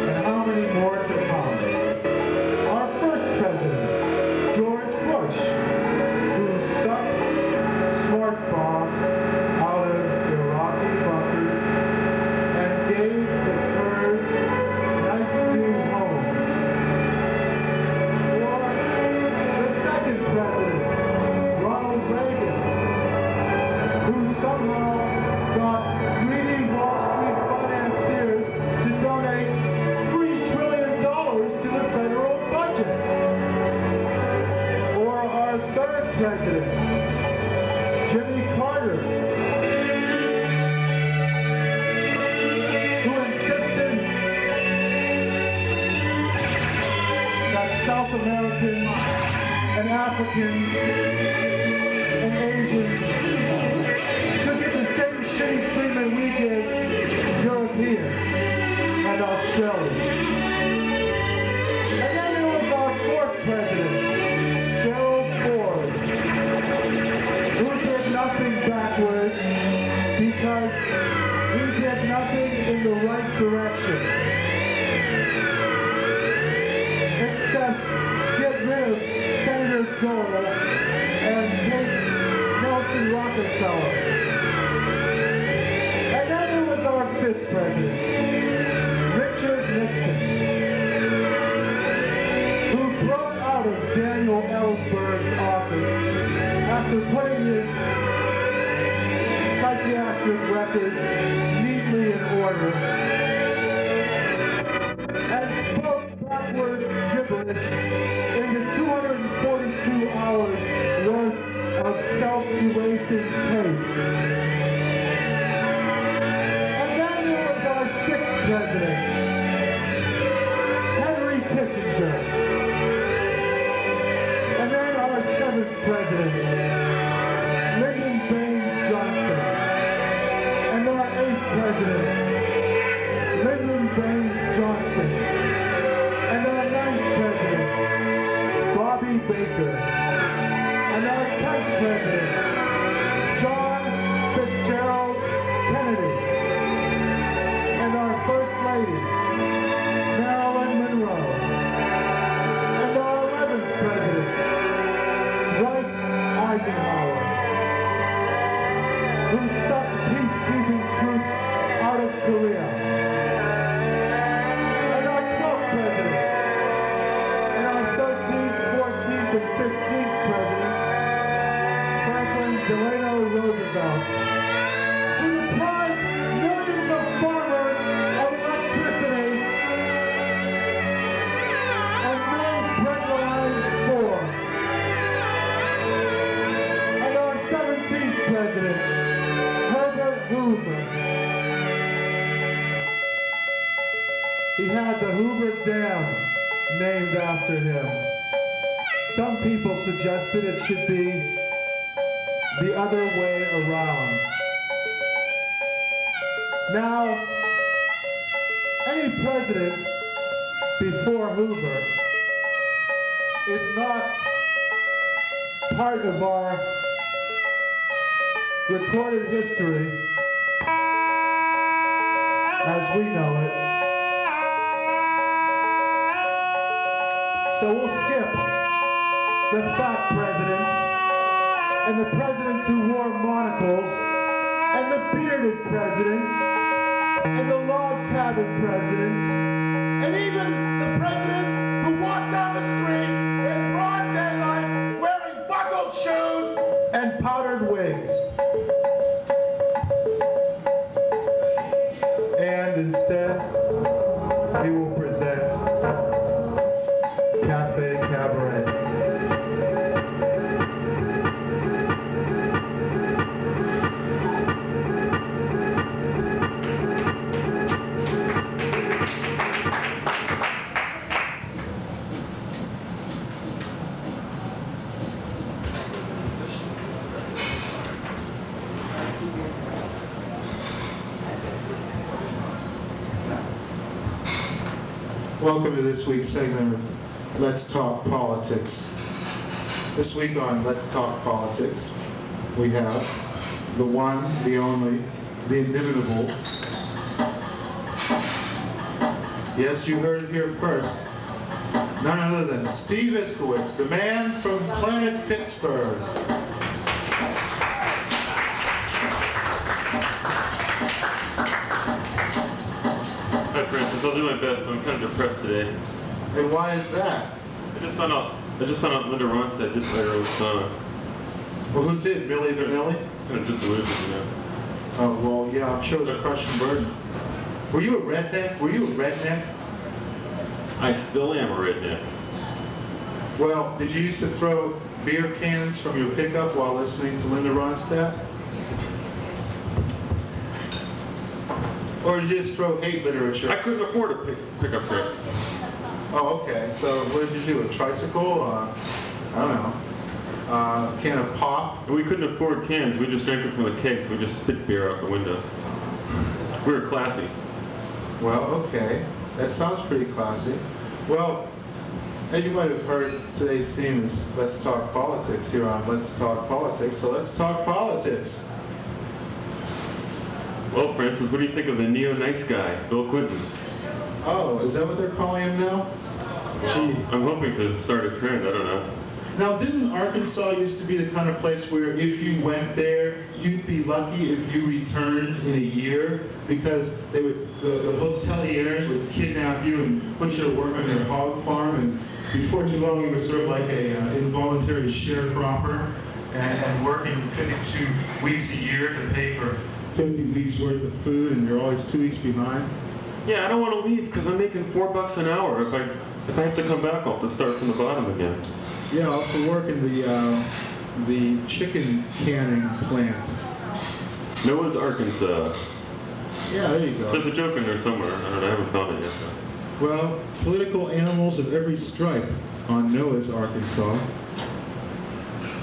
and how many more to come? Our first president, George Bush, who sucked smart bombs out of Iraqi bunkers and gave the Kurds nice new homes. Or the second president, Ronald Reagan, who somehow got greedy Wall Street financiers to donate $3 trillion to the federal budget. Or our third president, Jimmy Carter, who insisted that South Americans and Africans and Asians should get the same shitty treatment we give Europeans and Australians. And then there was our fourth president, Gerald Ford, who did nothing backwards because he did nothing in the right direction. Except get rid of Senator Dole and take Nelson Rockefeller. And then there was our fifth president, Richard Nixon, who broke out of Daniel Ellsberg's office after putting his psychiatric records neatly in order and spoke backwards gibberish into 242 hours worth of self-erasing tape. And then there was our sixth president, Henry Kissinger. And then our seventh president, Lyndon Baines Johnson. And our eighth president, Lyndon Baines Johnson. And our ninth president, Bobby Baker. And our 10th president, John Fitzgerald Kennedy. And our first lady, Marilyn Monroe. And our 11th president, Dwight Eisenhower, who sucked peacekeeping troops out of Korea. And our 12th president, and our 13th, 14th, and 15th presidents, Franklin Delano Roosevelt, who deprived millions of farmers of electricity and made bread lines poor. And our 17th president, Herbert Hoover. He had the Hoover Dam named after him. Some people suggested it should be the other way around. Now, any president before Hoover is not part of our recorded history as we know it. So we'll skip the fat presidents and the presidents who wore monocles and the bearded presidents and the log cabin presidents and even the presidents who walked down the street in broad daylight wearing buckled shoes and powdered wigs. And instead, he will present Cafe Cabaret. Welcome to this week's segment of Let's Talk Politics. This week on Let's Talk Politics, we have the one, the only, the inimitable. Yes, you heard it here first. None other than Steve Iskowitz, the man from planet Pittsburgh. Hi Francis, I'll do my best, but I'm kind of depressed today. And why is that? I just found out Linda Ronstadt didn't write her own songs. Well, who did? Millie Vanilli? Kind of disillusioned, you know. Oh, well, yeah, I'm sure it was a crushing burden. Were you a redneck? Were you a redneck? I still am a redneck. Well, did you used to throw beer cans from your pickup while listening to Linda Ronstadt? Or did you just throw hate literature? I couldn't afford a pickup truck. Oh, okay. So what did you do? A tricycle? I don't know. A can of pop? We couldn't afford cans. We just drank it from the kegs. We just spit beer out the window. We were classy. Well, okay. That sounds pretty classy. Well, as you might have heard, today's theme is Let's Talk Politics here on Let's Talk Politics. So let's talk politics. Well, Francis, what do you think of the neo-nice guy, Bill Clinton? Oh, is that what they're calling him now? Gee. I'm hoping to start a trend, I don't know. Now, didn't Arkansas used to be the kind of place where if you went there, you'd be lucky if you returned in a year? Because they would, the hoteliers would kidnap you and put you to work on their hog farm, and before too long you were sort of like a involuntary sharecropper and working 52 weeks a year to pay for 50 weeks worth of food, and you're always 2 weeks behind. Yeah, I don't want to leave because I'm making $4 an hour. If I have to come back, I'll have to start from the bottom again. Yeah, I'll have to work in the chicken canning plant. Noah's Arkansas. Yeah, there you go. There's a joke in there somewhere. I don't know, I haven't found it yet. Well, political animals of every stripe on Noah's Arkansas.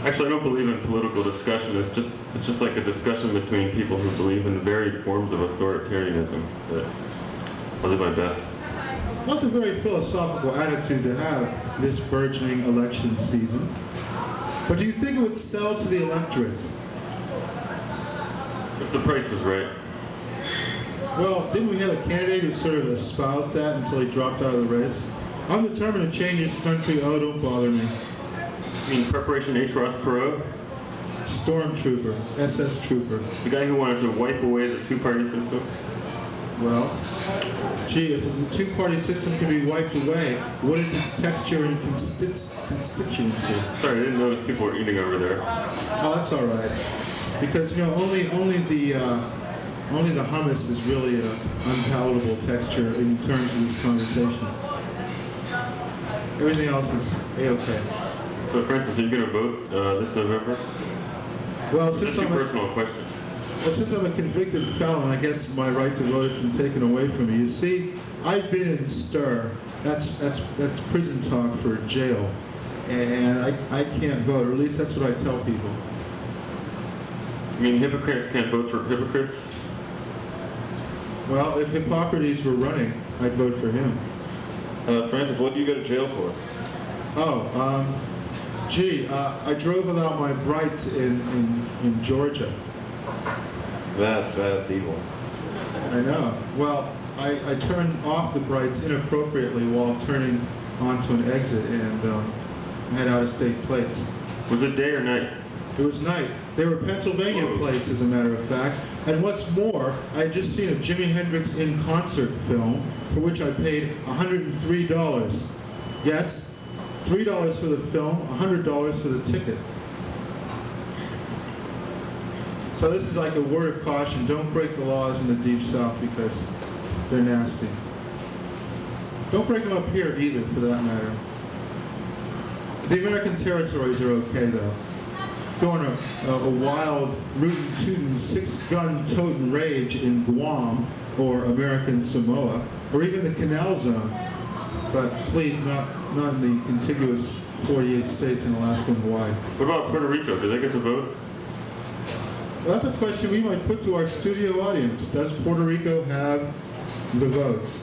Actually, I don't believe in political discussion. It's just like a discussion between people who believe in varied forms of authoritarianism. But I'll do my best. Well, it's a very philosophical attitude to have this burgeoning election season. But do you think it would sell to the electorate? If the price was right. Well, didn't we have a candidate who sort of espoused that until he dropped out of the race? I'm determined to change this country. Oh, don't bother me. You mean Preparation H. Ross Perot? Stormtrooper, SS Trooper. The guy who wanted to wipe away the two-party system? Well, gee, if the two-party system can be wiped away, what is its texture and constituency? Sorry, I didn't notice people were eating over there. Oh, that's all right. Because, you know, only the hummus is really an unpalatable texture in terms of this conversation. Everything else is A-okay. So, Francis, are you going to vote this November? Well, since I'm a personal question. Well, since I'm a convicted felon, I guess my right to vote has been taken away from me. You see, I've been in stir. That's prison talk for jail, and I can't vote, or at least that's what I tell people. You mean hypocrites can't vote for hypocrites? Well, if Hippocrates were running, I'd vote for him. Francis, what do you go to jail for? Oh, gee, I drove without my brights in Georgia. Vast evil. I know. Well, I turned off the brights inappropriately while turning onto an exit and had out-of-state plates. Was it day or night? It was night. They were Pennsylvania plates, as a matter of fact. And what's more, I had just seen a Jimi Hendrix in concert film for which I paid $103. Yes, $3 for the film, $100 for the ticket. So this is like a word of caution. Don't break the laws in the Deep South because they're nasty. Don't break them up here either, for that matter. The American territories are okay, though. Go on a wild, rootin'-tootin', six-gun-totin' rage in Guam or American Samoa, or even the Canal Zone. But please, not in the contiguous 48 states in Alaska and Hawaii. What about Puerto Rico? Do they get to vote? Well, that's a question we might put to our studio audience. Does Puerto Rico have the votes?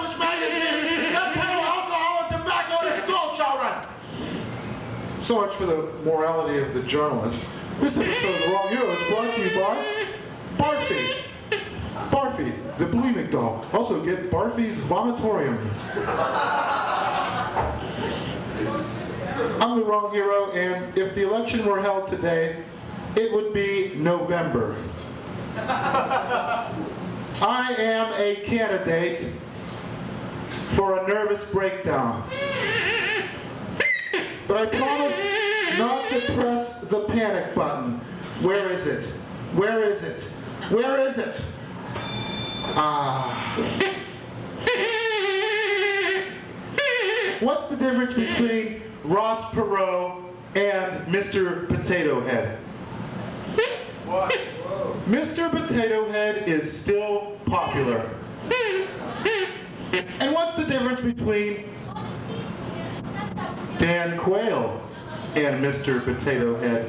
So much for the morality of the journalist. This episode of The Wrong Hero is brought to you by Barfy. Barfy, the bulimic doll. Also get Barfy's Vomitorium. I'm the wrong hero, and if the election were held today, it would be November. I am a candidate for a nervous breakdown. But I promise not to press the panic button. Where is it? Where is it? Where is it? What's the difference between Ross Perot and Mr. Potato Head? What? Mr. Potato Head is still popular. And what's the difference between Dan Quayle and Mr. Potato Head?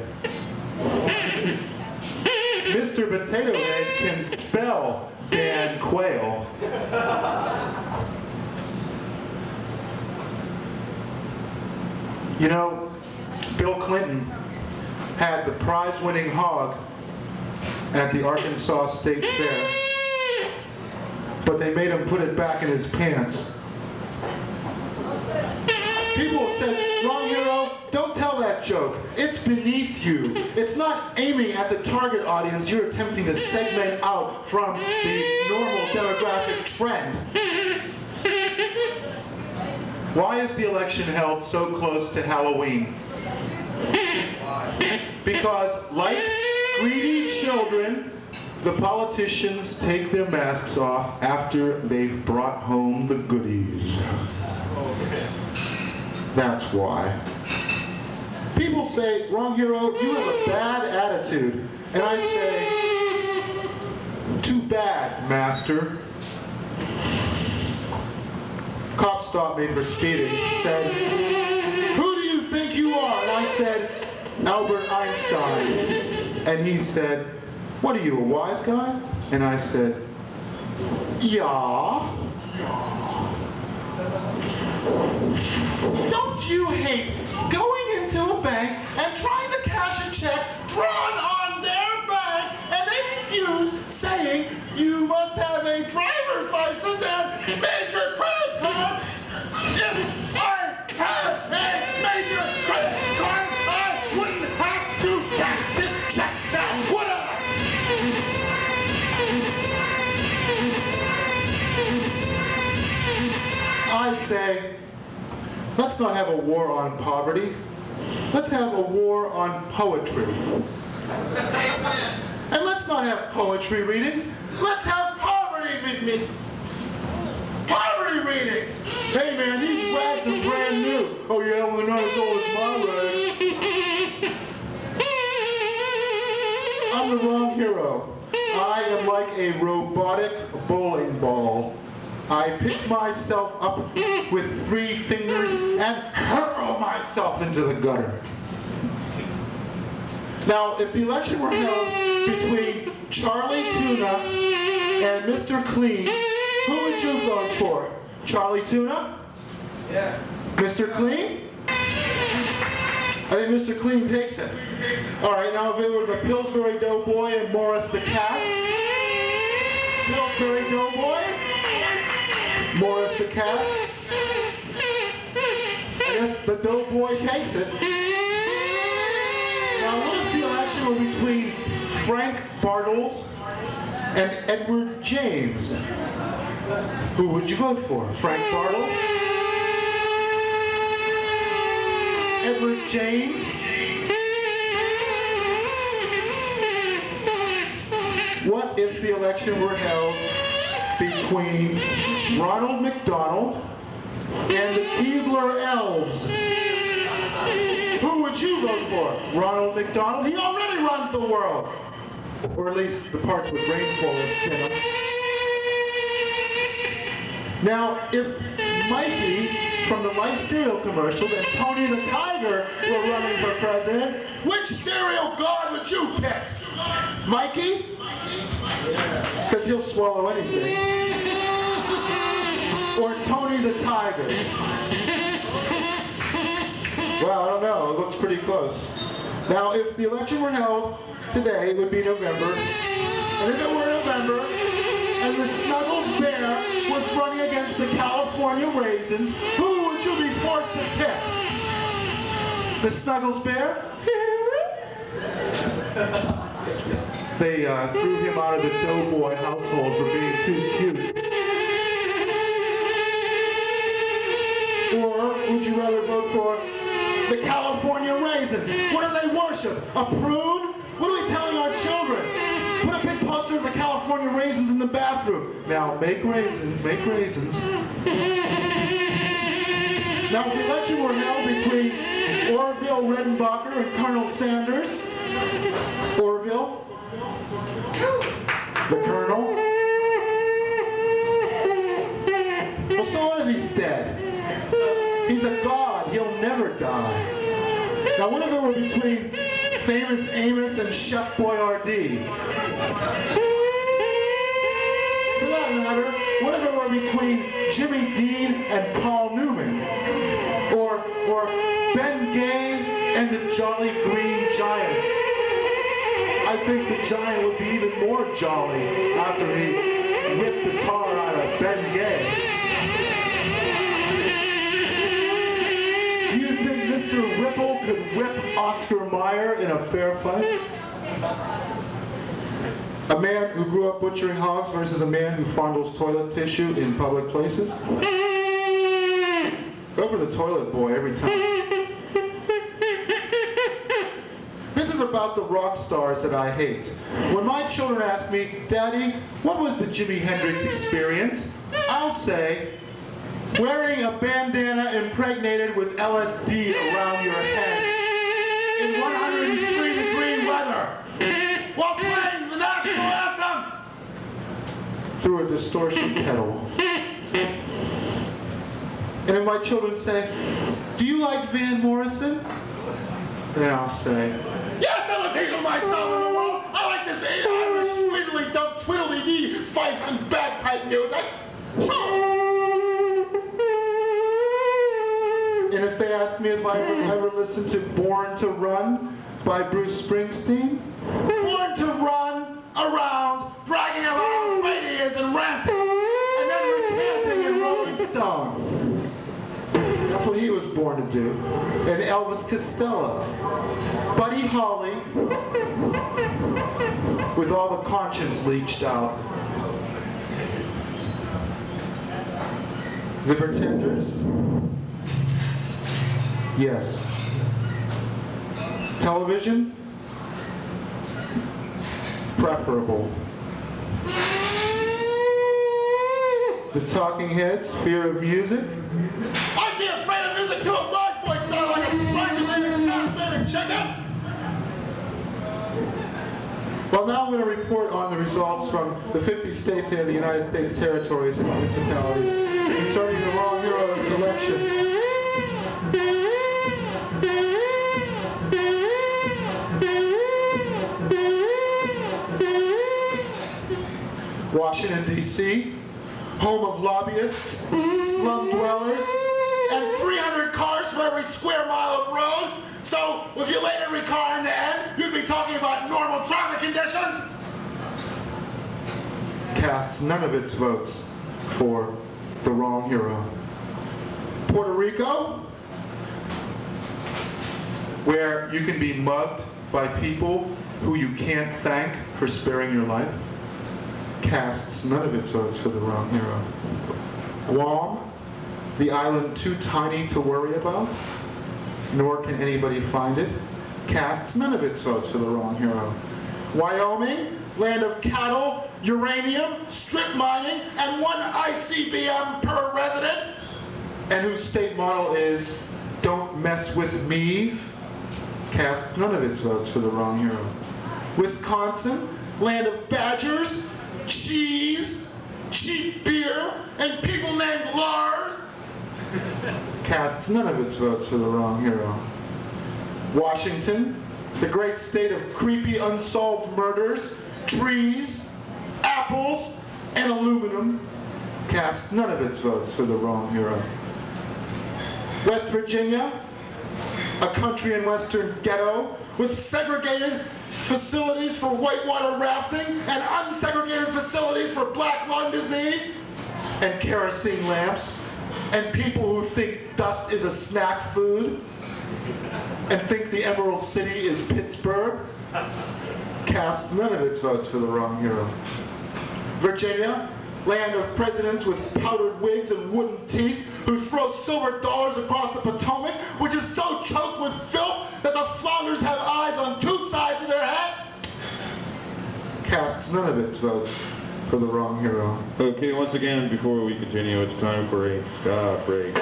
Mr. Potato Head can spell Dan Quayle. You know, Bill Clinton had the prize-winning hog at the Arkansas State Fair, but they made him put it back in his pants. People have said, wrong hero, don't tell that joke. It's beneath you. It's not aiming at the target audience you're attempting to segment out from the normal demographic trend. Why is the election held so close to Halloween? Because, like greedy children, the politicians take their masks off after they've brought home the goodies. That's why. People say, wrong hero, you have a bad attitude. And I say, too bad, master. Cop stopped me for speeding. He said, who do you think you are? And I said, Albert Einstein. And he said, what are you, a wise guy? And I said, yeah. Don't you hate going into a bank and trying to cash a check drawn on their bank and they refuse, saying you must have a driver's license and major credit card? If I had a major credit card, I wouldn't have to cash this check now, would I? I say, let's not have a war on poverty. Let's have a war on poetry. And let's not have poetry readings. Let's have poverty readings. Hey man, these rags are brand new. Oh yeah, well they're not as old as my rags. I'm the wrong hero. I am like a robotic bowling ball. I pick myself up with 3 fingers and hurl myself into the gutter. Now, if the election were held between Charlie Tuna and Mr. Clean, who would you vote for? Charlie Tuna? Yeah. Mr. Clean? I think Mr. Clean takes it. All right, now if it were the Pillsbury Doughboy and Morris the Cat, Pillsbury Doughboy, Morris the Cat, I guess the Doughboy takes it. Now what if the election were between Frank Bartles and Edward James? Who would you vote for? Frank Bartles? Edward James? What if the election were held between Ronald McDonald and the Keebler Elves? Who would you vote for? Ronald McDonald? He already runs the world. Or at least the parts with rainforests in them. Now, if Mikey from the Life cereal commercials and Tony the Tiger were running for president, which cereal god would you pick? Mikey? Because he'll swallow anything. Or Tony the Tiger? Well, I don't know. It looks pretty close. Now, if the election were held today, it would be November. And if it were November, and the Snuggles Bear was running against the California Raisins, who would you be forced to pick? The Snuggles Bear? They threw him out of the Doughboy household for being too cute. Or would you rather vote for the California Raisins? What do they worship? A prune? What are we telling our children? Put a big poster of the California Raisins in the bathroom. Now, make raisins, make raisins. Now, if the election were held between Orville Redenbacher and Colonel Sanders, Orville, the Colonel. Well, so what if he's dead? He's a god. He'll never die. Now, what if it were between Famous Amos and Chef Boyardee? For that matter, what if it were between Jimmy Dean and Paul Newman? Or Ben Gay and the Jolly Green Giant? I think the Giant would be even more jolly after he whipped the tar out of Ben Gay. Do you think Mr. Ripple could whip Oscar Mayer in a fair fight? A man who grew up butchering hogs versus a man who fondles toilet tissue in public places? Go for the toilet boy every time. This is about the rock stars that I hate. When my children ask me, Daddy, what was the Jimi Hendrix experience? I'll say, wearing a bandana impregnated with LSD around your head in 103-degree weather while playing the national anthem through a distortion pedal. And if my children say, do you like Van Morrison? Then I'll say, yes, I'm occasionally myself in the world. I like this Irish swiddly dub twiddly-dee fifes and bagpipe music. Sure. And if they ask me if I ever listened to Born to Run by Bruce Springsteen, born to run around, bragging about how great he is and ranting, and then repenting in Rolling Stone. That's what he was born to do. And Elvis Costello. Buddy Holly, with all the conscience leached out. The Pretenders? Yes. Television? Preferable. The Talking Heads, Fear of Music? I'd be afraid of music too if my voice sounded like a strangulated, castrated chicken! Well, now I'm going to report on the results from the 50 states and the United States territories and municipalities concerning the Wrong Heroes election. Washington, D.C., home of lobbyists, slum dwellers, and 300 cars for every square mile of road. So, if you laid every car in the end, you'd be talking about normal traffic conditions. Casts none of its votes for the wrong hero. Puerto Rico, where you can be mugged by people who you can't thank for sparing your life, casts none of its votes for the wrong hero. Guam, the island too tiny to worry about, nor can anybody find it, casts none of its votes for the wrong hero. Wyoming, land of cattle, uranium, strip mining, and 1 ICBM per resident, and whose state motto is, don't mess with me, casts none of its votes for the wrong hero. Wisconsin, land of badgers, cheese, cheap beer, and people named Lars, casts none of its votes for the wrong hero. Washington, the great state of creepy unsolved murders, trees, apples, and aluminum, casts none of its votes for the wrong hero. West Virginia, a country and western ghetto with segregated facilities for whitewater rafting and unsegregated facilities for black lung disease and kerosene lamps and people who think dust is a snack food and think the Emerald City is Pittsburgh casts none of its votes for the wrong hero. Virginia, land of presidents with powdered wigs and wooden teeth who throw silver dollars across the Potomac, which is so choked with filth that the flounders have eyes on two sides of their head, casts none of its votes for the wrong hero. Okay, once again, before we continue, it's time for a ska break.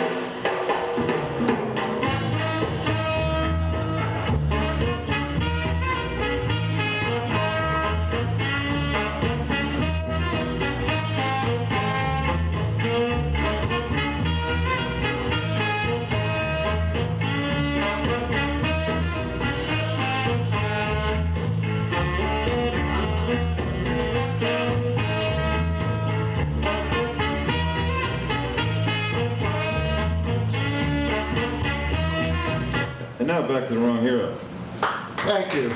And now back to the wrong hero. Thank you.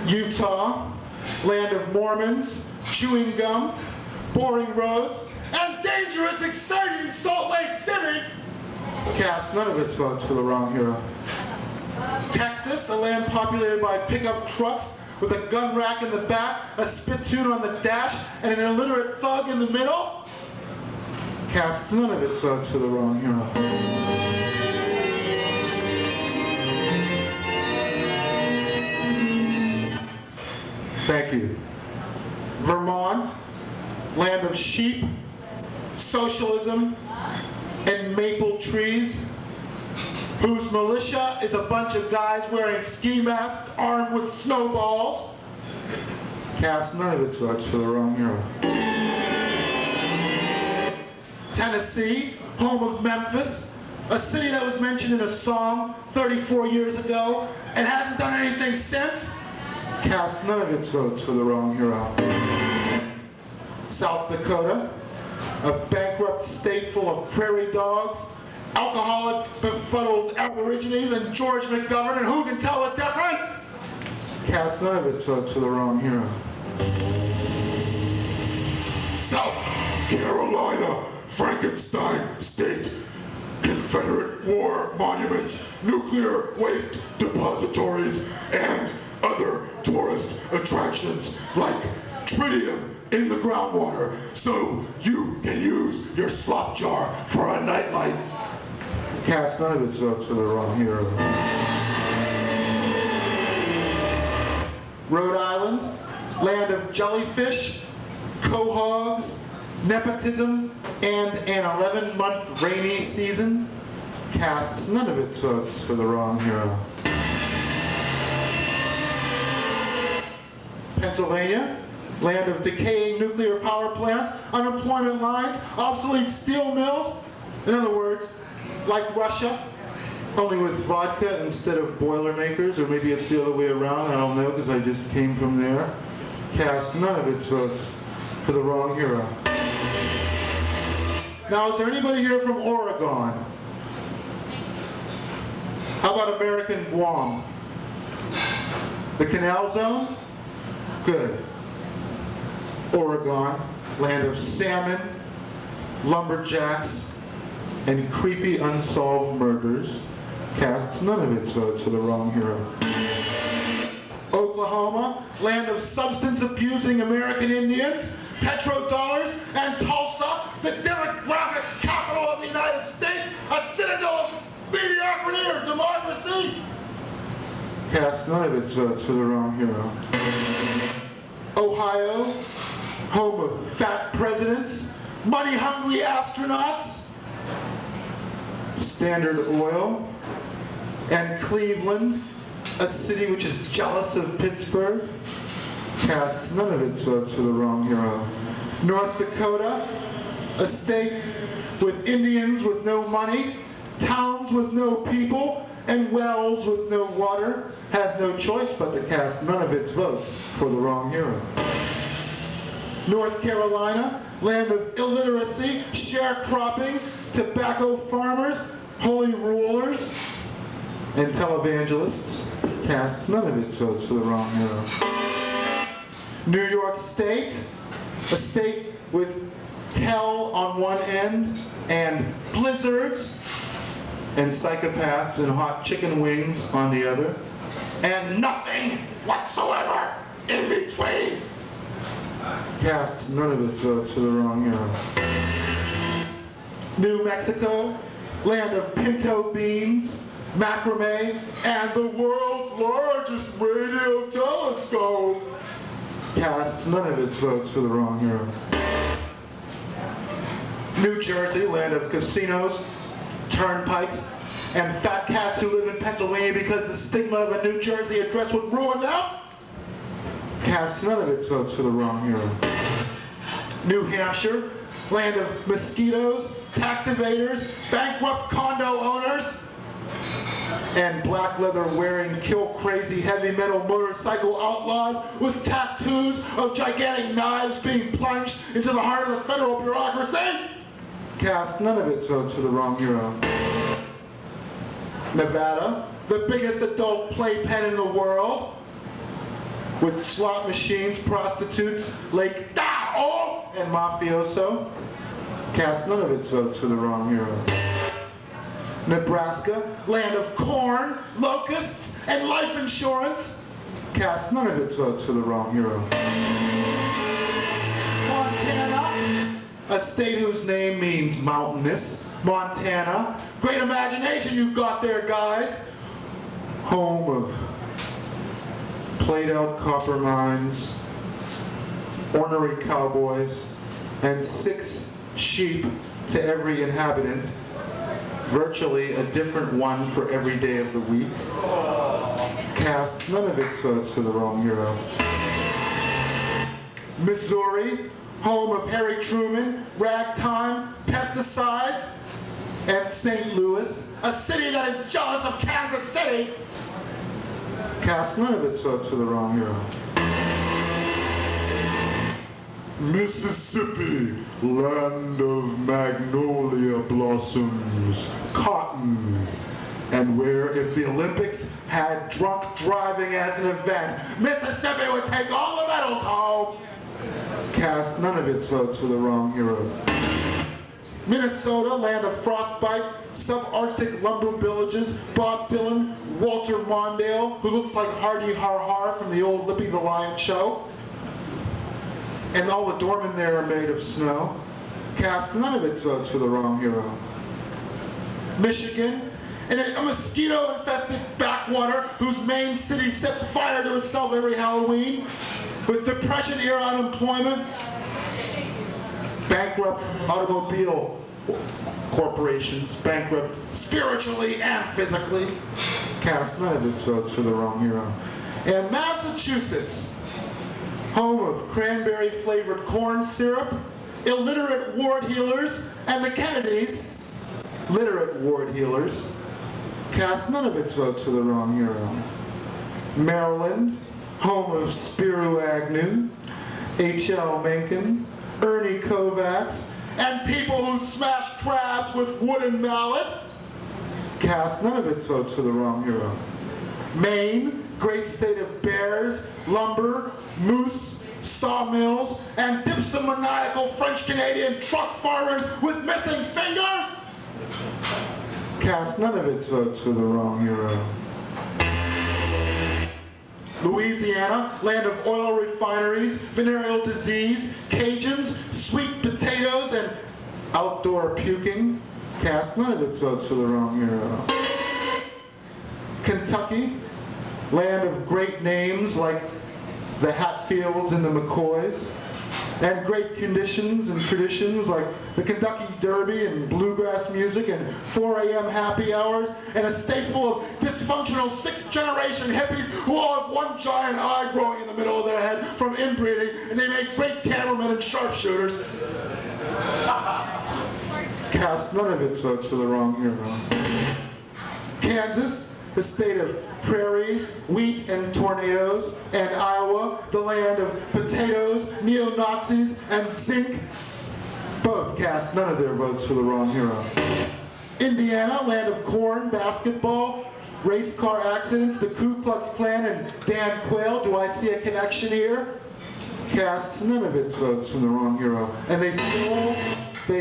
Utah, land of Mormons, chewing gum, boring roads, and dangerous, exciting Salt Lake City, cast none of its votes for the wrong hero. Texas, a land populated by pickup trucks with a gun rack in the back, a spittoon on the dash, and an illiterate thug in the middle, casts none of its votes for the wrong hero. Thank you. Vermont, land of sheep, socialism, and maple trees, whose militia is a bunch of guys wearing ski masks armed with snowballs, casts none of its votes for the wrong hero. Tennessee, home of Memphis, a city that was mentioned in a song 34 years ago and hasn't done anything since, casts none of its votes for the wrong hero. South Dakota, a bankrupt state full of prairie dogs, alcoholic, befuddled aborigines, and George McGovern, and who can tell the difference? Casts none of its votes for the wrong hero. South Carolina, Frankenstein state, Confederate war monuments, nuclear waste depositories, and other tourist attractions like tritium in the groundwater so you can use your slop jar for a nightlight. Cast none of its votes for the wrong hero. Rhode Island, land of jellyfish, quahogs, nepotism, and an 11-month rainy season, casts none of its votes for the wrong hero. Pennsylvania, land of decaying nuclear power plants, unemployment lines, obsolete steel mills. In other words, like Russia, only with vodka instead of Boilermakers, or maybe it's the other way around, I don't know, because I just came from there. Cast none of its votes for the wrong hero. Now, is there anybody here from Oregon? How about American Guam? The Canal Zone? Good. Oregon, land of salmon, lumberjacks, and creepy unsolved murders, casts none of its votes for the wrong hero. Oklahoma, land of substance-abusing American Indians, petrodollars, and Tulsa, the demographic capital of the United States, a citadel of mediocrity or democracy, casts none of its votes for the wrong hero. Ohio, home of fat presidents, money-hungry astronauts, Standard Oil, and Cleveland, a city which is jealous of Pittsburgh, casts none of its votes for the wrong hero. North Dakota, a state with Indians with no money, towns with no people, and wells with no water, has no choice but to cast none of its votes for the wrong hero. North Carolina, land of illiteracy, sharecropping, tobacco farmers, and televangelists, casts none of its votes for the wrong hero. New York State, a state with hell on one end and blizzards and psychopaths and hot chicken wings on the other, and nothing whatsoever in between, casts none of its votes for the wrong hero. New Mexico, land of pinto beans, macrame, and the world's largest radio telescope, casts none of its votes for the wrong hero. New Jersey, land of casinos, turnpikes, and fat cats who live in Pennsylvania because the stigma of a New Jersey address would ruin them, casts none of its votes for the wrong hero. New Hampshire, land of mosquitoes, tax evaders, bankrupt condo owners, and black leather wearing kill crazy heavy metal motorcycle outlaws with tattoos of gigantic knives being plunged into the heart of the federal bureaucracy, cast none of its votes for the wrong hero. Nevada, the biggest adult playpen in the world, with slot machines, prostitutes, Lake Tahoe, and mafioso, cast none of its votes for the wrong hero. Nebraska, land of corn, locusts, and life insurance, cast none of its votes for the wrong hero. Montana, a state whose name means mountainous, Montana, great imagination you got there, guys. Home of played-out copper mines, ornery cowboys, and 6 sheep to every inhabitant, virtually a different one for every day of the week, casts none of its votes for the wrong hero. Missouri, home of Harry Truman, ragtime, pesticides, and St. Louis, a city that is jealous of Kansas City, casts none of its votes for the wrong hero. Mississippi, land of magnolia blossoms, cotton, and where if the Olympics had drunk driving as an event, Mississippi would take all the medals home, cast none of its votes for the wrong hero. Minnesota, land of frostbite, subarctic lumber villages, Bob Dylan, Walter Mondale, who looks like Hardy Har Har from the old Lippy the Lion show, and all the doormen there are made of snow, casts none of its votes for the wrong hero. Michigan, and a mosquito-infested backwater whose main city sets fire to itself every Halloween, with Depression-era unemployment, bankrupt automobile corporations, bankrupt spiritually and physically, cast none of its votes for the wrong hero. And Massachusetts, home of cranberry-flavored corn syrup, illiterate ward healers, and the Kennedys, literate ward healers, cast none of its votes for the wrong hero. Maryland, home of Spiro Agnew, H.L. Mencken, Ernie Kovacs, and people who smash crabs with wooden mallets, cast none of its votes for the wrong hero. Maine, great state of bears, lumber, moose, sawmills, and dipsomaniacal French-Canadian truck farmers with missing fingers, cast none of its votes for the wrong hero. Louisiana, land of oil refineries, venereal disease, Cajuns, sweet potatoes, and outdoor puking, cast none of its votes for the wrong hero. Kentucky, land of great names like the Hatfields and the McCoys, and great conditions and traditions like the Kentucky Derby and bluegrass music and 4 a.m. happy hours, and a state full of dysfunctional 6th-generation hippies who all have one giant eye growing in the middle of their head from inbreeding, and they make great cameramen and sharpshooters, cast none of its votes for the wrong hero. Kansas, the state of prairies, wheat, and tornadoes, and Iowa, the land of potatoes, neo-Nazis, and zinc, both cast none of their votes for the wrong hero. Indiana, land of corn, basketball, race car accidents, the Ku Klux Klan, and Dan Quayle. Do I see a connection here? Casts none of its votes from the wrong hero. And they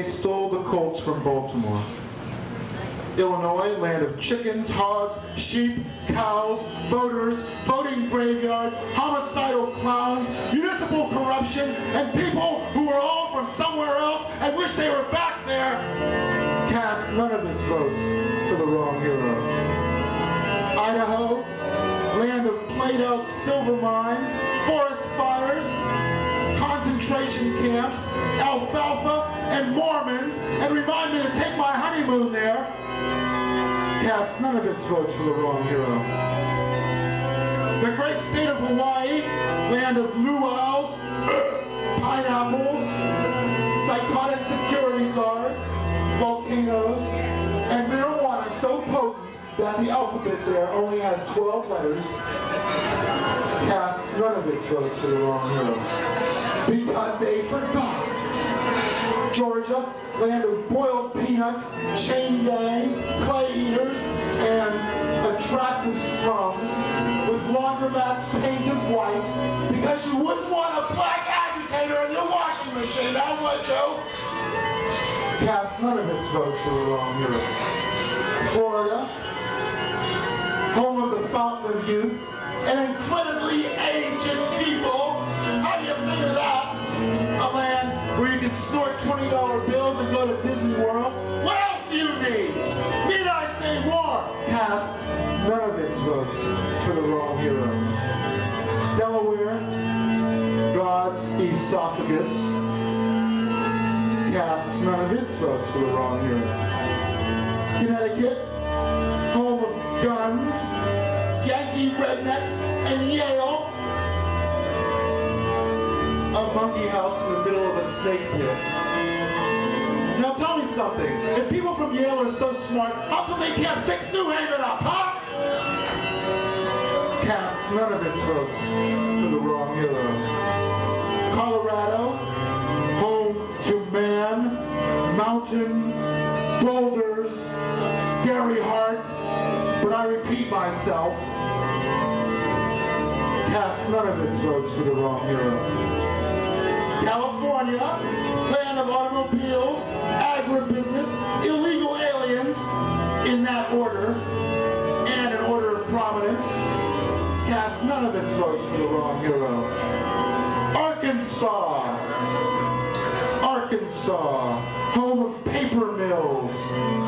stole the Colts from Baltimore. Illinois, land of chickens, hogs, sheep, cows, voters, voting graveyards, homicidal clowns, municipal corruption, and people who are all from somewhere else and wish they were back there. Cast none of its votes for the wrong hero. Idaho, land of played-out silver mines, forest fires, concentration camps, alfalfa, and Mormons, and remind me to take my honeymoon there. Cast none of its votes for the wrong hero. The great state of Hawaii, land of luau's, pineapples, psychotic security guards, volcanoes, and marijuana so potent that the alphabet there only has 12 letters. Casts none of its votes for the wrong hero. Because they forgot. Georgia, land of boiled peanuts, chain gangs, clay eaters, and attractive slums with laundromats painted white because you wouldn't want a black agitator in your washing machine, now would you? Cast none of its votes for the wrong hero. Florida, home of the Fountain of Youth, and incredibly ancient people. How do you figure that? A land where you can snort $20 bills and go to Disney World. What else do you need? Need I say more? Casts none of its votes for the wrong hero. Delaware, God's esophagus. Casts none of its votes for the wrong hero. Connecticut, home of guns, Yankee rednecks, and Yale. A monkey house in the middle of a snake pit. Now tell me something. If people from Yale are so smart, how come they can't fix New Haven up, huh? Casts none of its votes for the wrong hero. Colorado, home to man, mountain, boulders, Gary Hart, but I repeat myself. Cast none of its votes for the wrong hero. California, land of automobiles, agribusiness, illegal aliens, in that order, and in order of prominence, cast none of its votes for the wrong hero. Arkansas, home of paper mills,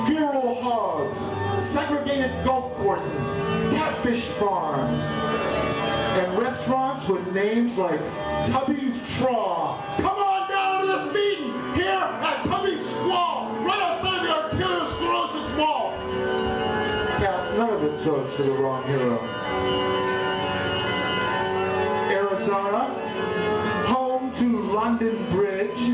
feral hogs, segregated golf courses, catfish farms, and restaurants with names like Tubby's Traw. Come on down to the feeding here at Tubby's Squall, right outside the arteriosclerosis mall. Cast none of its votes for the wrong hero. Arizona, home to London Bridge,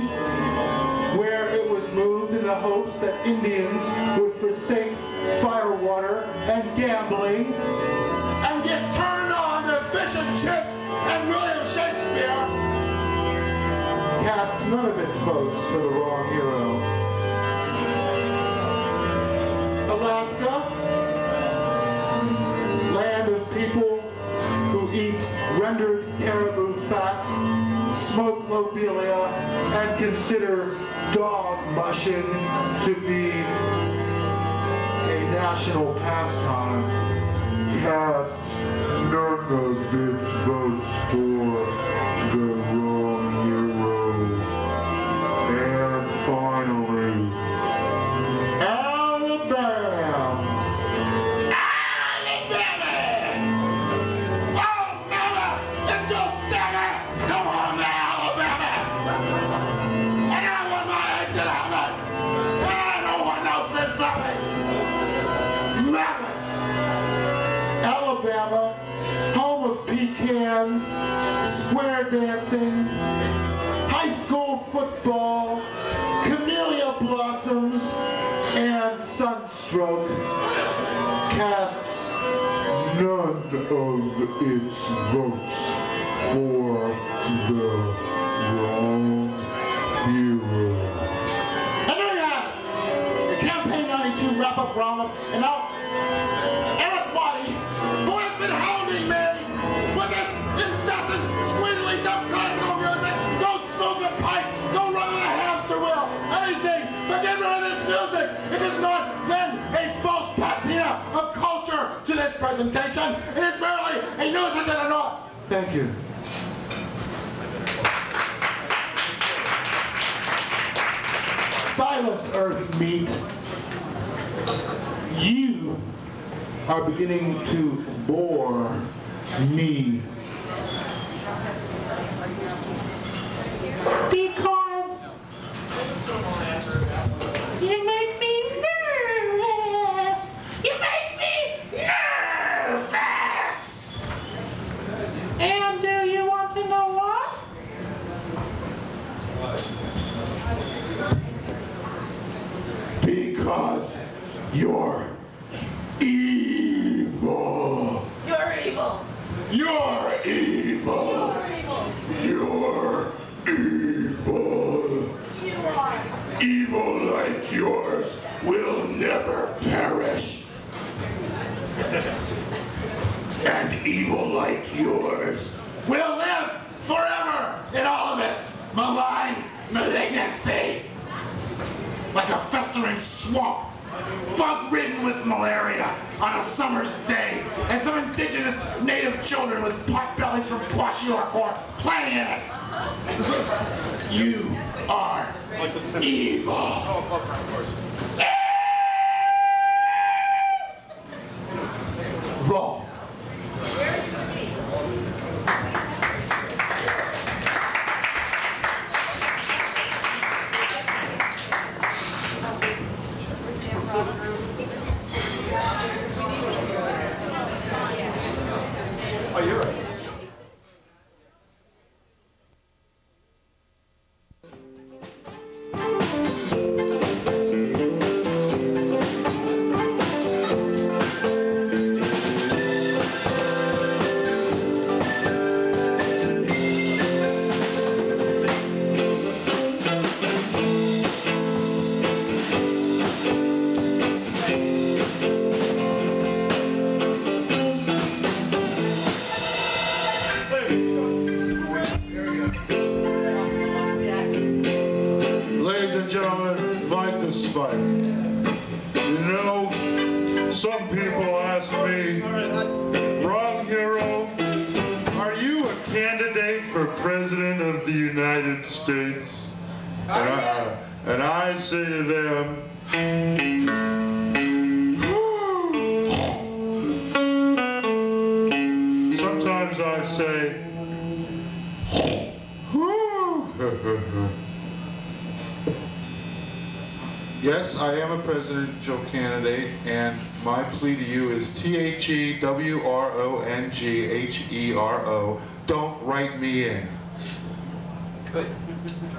where it was moved in the hopes that Indians would forsake firewater and gambling and get turned on to fish and chips and William Shakespeare. Casts none of its votes for the wrong hero. Alaska, land of people who eat rendered caribou fat, smoke lobelia, and consider dog mushing to be a national pastime. Casts none of its votes for the wrong hero. And finally, Alabama. Alabama! It's your summer! Come on now, Alabama! And I want my eggs in oven! And I don't want no flip-flopping! Alabama, home of pecans, square dancing, high school football, camellia blossoms, and sunstroke, casts none of its votes for the wrong hero. And there you have it, the Campaign 92 wrap-up roundup, and now Eric Watt presentation. It is merely a nuisance and a not. Thank you. Silence, Earth meat. You are beginning to bore me. Because you make me nervous. You make me nervous. And do you want to know why? Because you're evil. You're evil. You're evil. You're evil. You're evil. You are. Evil like yours will never perish. And evil like yours will live forever in all of its malign malignancy. Like a festering swamp, bug-ridden with malaria on a summer's day, and some indigenous native children with pot bellies from Kwashiorkor playing in it. You are evil. Wrong. Oh, you're right. Ladies and gentlemen, like the spike. You know, some people ask me, Wrong Hero, are you a candidate for President of the United States? And I say to them, sometimes I say, yes, I am a presidential candidate, and my plea to you is THEWRONGHERO. Don't write me in. Good.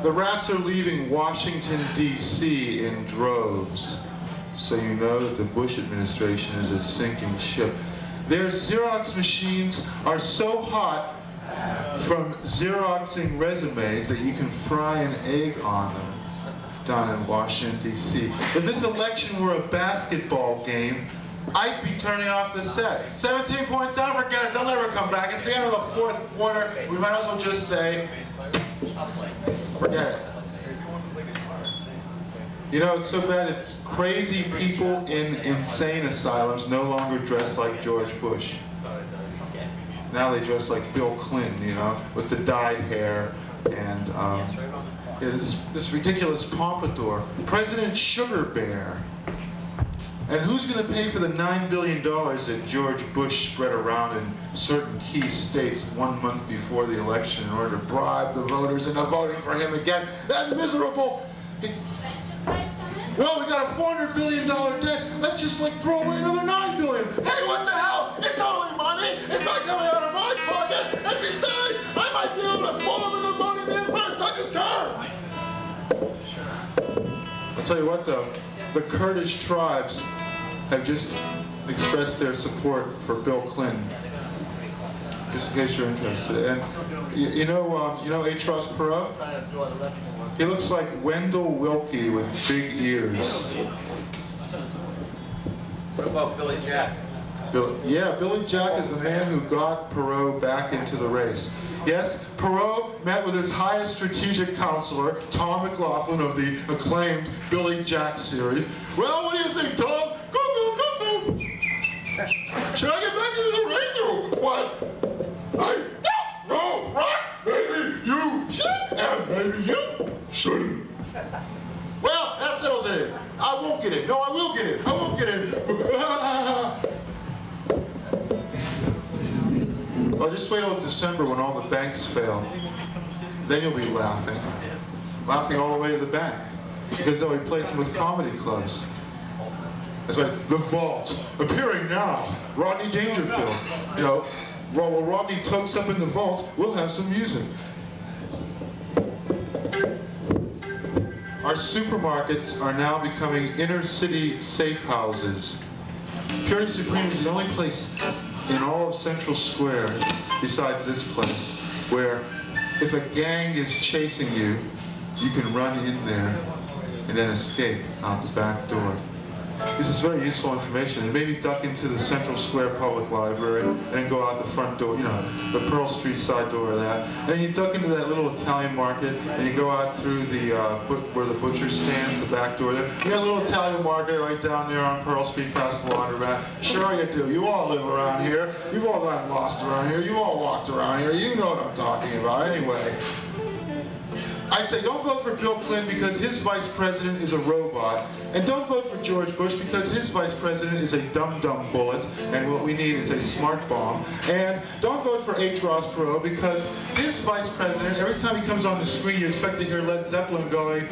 The rats are leaving Washington, D.C. in droves, so you know that the Bush administration is a sinking ship. Their Xerox machines are so hot from Xeroxing resumes that you can fry an egg on them down in Washington, D.C. If this election were a basketball game, I'd be turning off the set. 17 points down, forget it, they'll never come back. It's the end of the fourth quarter. We might as well just say, forget it. You know, it's so bad that crazy people in insane asylums no longer dress like George Bush. Now they dress like Bill Clinton, you know, with the dyed hair and this ridiculous pompadour. President Sugar Bear. And who's going to pay for the $9 billion that George Bush spread around in certain key states 1 month before the election in order to bribe the voters into voting for him again? That miserable... Well, we got a $400 billion debt. Let's just throw away another $9 billion. Hey, what the hell? It's only money. It's not coming out of my pocket. And besides, I might be able to pull them into voting in for a second term. I'll tell you what, though. The Kurdish tribes have just expressed their support for Bill Clinton. Just in case you're interested. And you know Atros Perot? He looks like Wendell Wilkie with big ears. What about Billy Jack? Billy Jack is the man who got Perot back into the race. Yes, Perot met with his highest strategic counselor, Tom McLaughlin of the acclaimed Billy Jack series. Well, what do you think, Tom? Cuckoo, cuckoo! Should I get back into the race or what? I don't know, Ross. Maybe you should, and maybe you shouldn't. Well, that settles it. I won't get in. No, I will get in. I won't get in. Well, just wait till December when all the banks fail. Then you'll be laughing. Laughing all the way to the bank. Because they'll replace them with comedy clubs. That's right, The Vault, appearing now, Rodney Dangerfield. You know, while Rodney tokes up in the vault, we'll have some music. Our supermarkets are now becoming inner city safe houses. Purity Supreme is the only place in all of Central Square, besides this place, where if a gang is chasing you, you can run in there and then escape out the back door. This is very useful information. And maybe duck into the Central Square Public Library and then go out the front door, you know, the Pearl Street side door of that. And then you duck into that little Italian market and you go out through the, where the butcher stands, the back door there. You got a little Italian market right down there on Pearl Street past the laundromat. Sure you do. You all live around here. You've all gotten lost around here. You all walked around here. You know what I'm talking about. Anyway. I say don't vote for Bill Clinton because his vice president is a robot. And don't vote for George Bush because his vice president is a dum-dum bullet. And what we need is a smart bomb. And don't vote for H. Ross Perot because his vice president, every time he comes on the screen, you expect to hear Led Zeppelin going,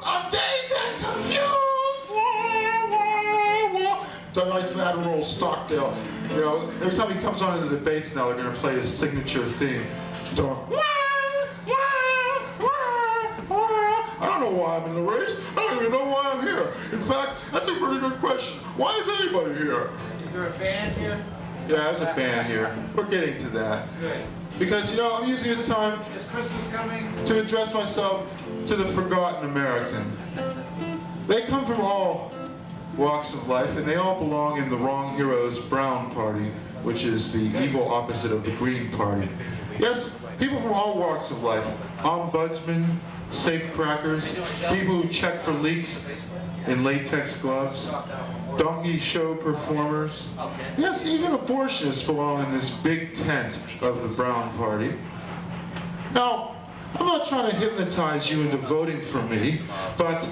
I'm dazed and confused. The nice Admiral Stockdale. You know, every time he comes on in the debates now, they're going to play his signature theme. I don't know why I'm in the race. I don't even know why I'm here. In fact, that's a pretty good question. Why is anybody here? Is there a band here? Yeah, there's a band here. We're getting to that. Good. Because, you know, I'm using this time Is Christmas coming? to address myself to the forgotten American. They come from all walks of life, and they all belong in the Wrong Heroes Brown Party, which is the evil opposite of the Green Party. Yes, people from all walks of life. Ombudsmen, safecrackers, people who check for leaks in latex gloves, donkey show performers. Yes, even abortionists belong in this big tent of the Brown Party. Now, I'm not trying to hypnotize you into voting for me, but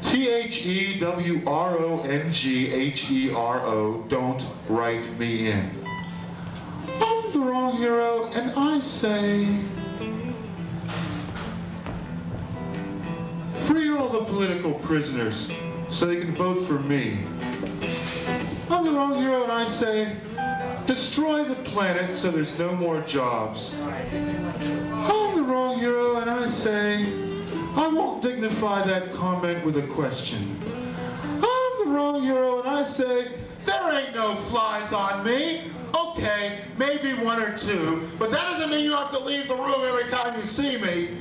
THEWRONGHERO, don't write me in. I'm the wrong hero, and I say, free all the political prisoners so they can vote for me. I'm the wrong hero and I say, destroy the planet so there's no more jobs. I'm the wrong hero and I say, I won't dignify that comment with a question. I'm the wrong hero and I say, there ain't no flies on me. Okay, maybe one or two, but that doesn't mean you have to leave the room every time you see me.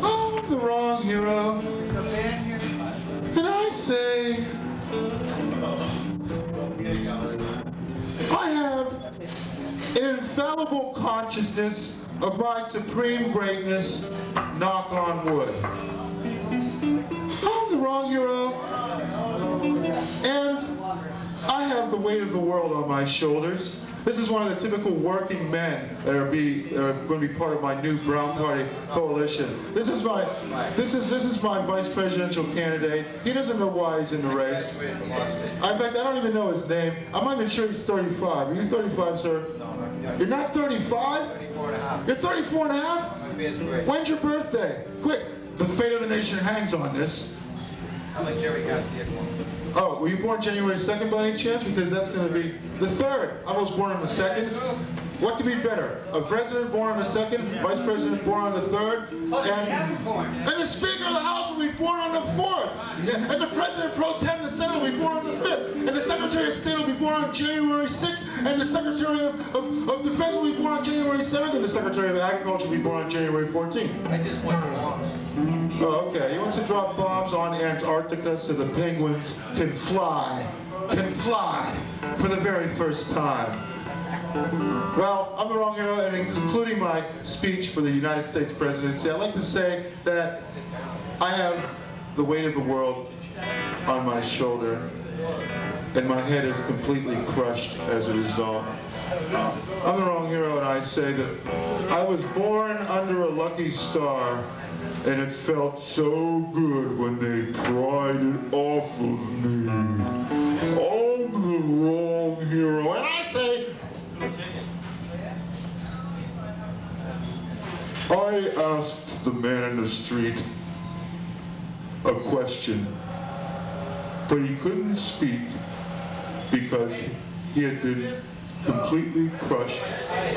I'm the wrong hero. And I say, I have an infallible consciousness of my supreme greatness, knock on wood. I'm the wrong hero. And I have the weight of the world on my shoulders. This is one of the typical working men that are going to be part of my new Brown Party coalition. This is my vice presidential candidate. He doesn't know why he's in the race. In fact, I don't even know his name. I'm not even sure he's 35. Are you 35, sir? You're not 35? 34 and a half. You're 34 and a half? When's your birthday? Quick, the fate of the nation hangs on this. I'm like Jerry Garcia. Oh, were you born January 2nd by any chance? Because that's going to be the 3rd. I was born on the 2nd. What could be better? A president born on the 2nd, vice president born on the 3rd, and the Speaker of the House will be born on the 4th, and the President pro tem, the Senate, will be born on the 5th, and the Secretary of State will be born on January 6th, and the Secretary of Defense will be born on January 7th, and the Secretary of Agriculture will be born on January 14th. I just want bombs. Oh, okay. He wants to drop bombs on Antarctica so the penguins can fly for the very first time. Well, I'm the wrong hero, and in concluding my speech for the United States presidency, I'd like to say that I have the weight of the world on my shoulder, and my head is completely crushed as a result. I'm the wrong hero, and I say that I was born under a lucky star, and it felt so good when they pried it off of me. I'm the wrong hero, and I say, I asked the man in the street a question, but he couldn't speak because he had been completely crushed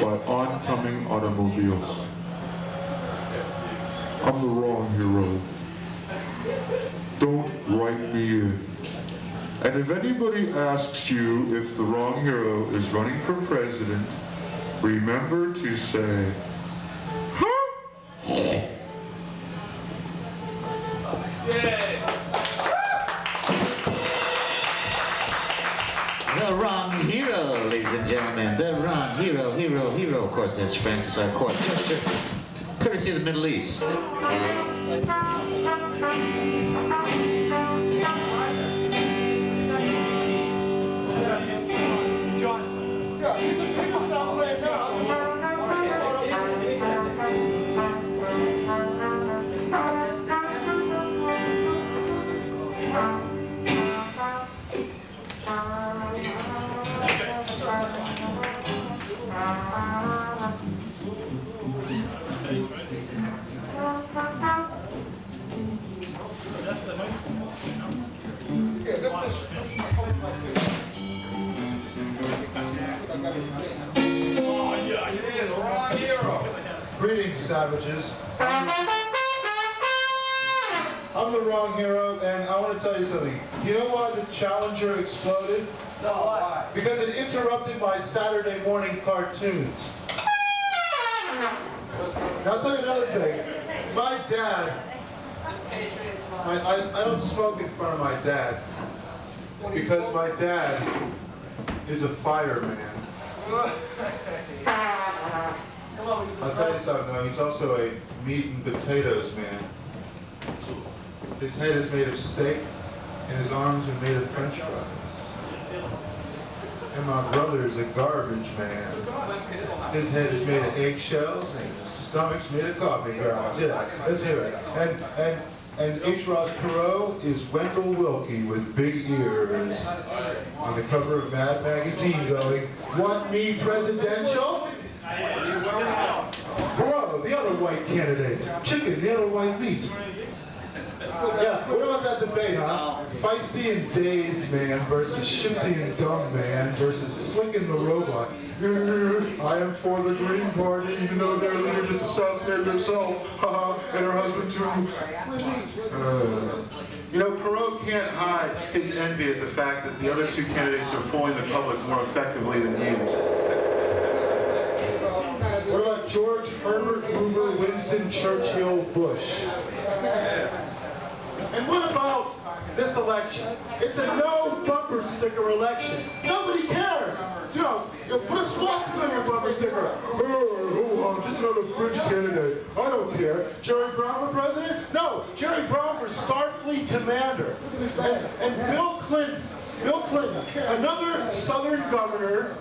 by oncoming automobiles. I'm the wrong hero. Don't write me in. And if anybody asks you if the wrong hero is running for president, remember to say, huh? The wrong hero, ladies and gentlemen. The wrong hero, hero. Of course, that's Francis, our court jester, courtesy of the Middle East. Greetings, savages. I'm the wrong hero, and I want to tell you something. You know why the Challenger exploded? No, why? Because it interrupted my Saturday morning cartoons. Now I'll tell you another thing. My dad, I don't smoke in front of my dad, because my dad is a fireman. I'll tell you something, no, he's also a meat and potatoes man. His head is made of steak, and his arms are made of french fries. And my brother is a garbage man. His head is made of eggshells, and his stomach's made of coffee grounds. Yeah, let's hear it. And H-Ross Perot is Wendell Wilkie with big ears on the cover of Mad Magazine going, "Want me presidential?" Perot, the other white candidate. Chicken, the other white meat. Yeah, what about that debate, huh? Feisty and dazed man versus shifty and dumb man versus slick and the robot. I am for the Green Party, even though their leader just assassinated herself, and her husband too. You know, Perot can't hide his envy at the fact that the other two candidates are fooling the public more effectively than he is. What about George Herbert Hoover Winston Churchill Bush? And what about this election? It's a no bumper sticker election. Nobody cares. You know, put a swastika on your bumper sticker. Oh, just another fringe candidate. I don't care. Jerry Brown for president? No, Jerry Brown for Starfleet commander. And Bill Clinton, another Southern governor,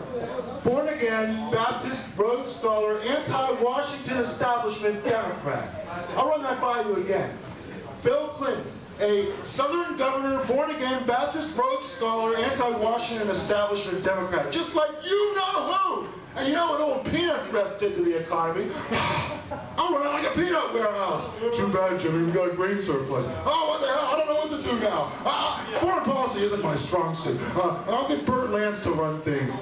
born again, Baptist, Rhodes Scholar, anti-Washington establishment Democrat. I'll run that by you again. Bill Clinton, a Southern governor, born again, Baptist, Rhodes Scholar, anti-Washington establishment Democrat, just like you know who. And you know what old peanut breath did to the economy? I'm running like a peanut warehouse. Too bad, Jimmy, we got a grain surplus. Oh, what the hell? I don't know what to do now. Foreign policy isn't my strong suit. I'll get Burt Lance to run things.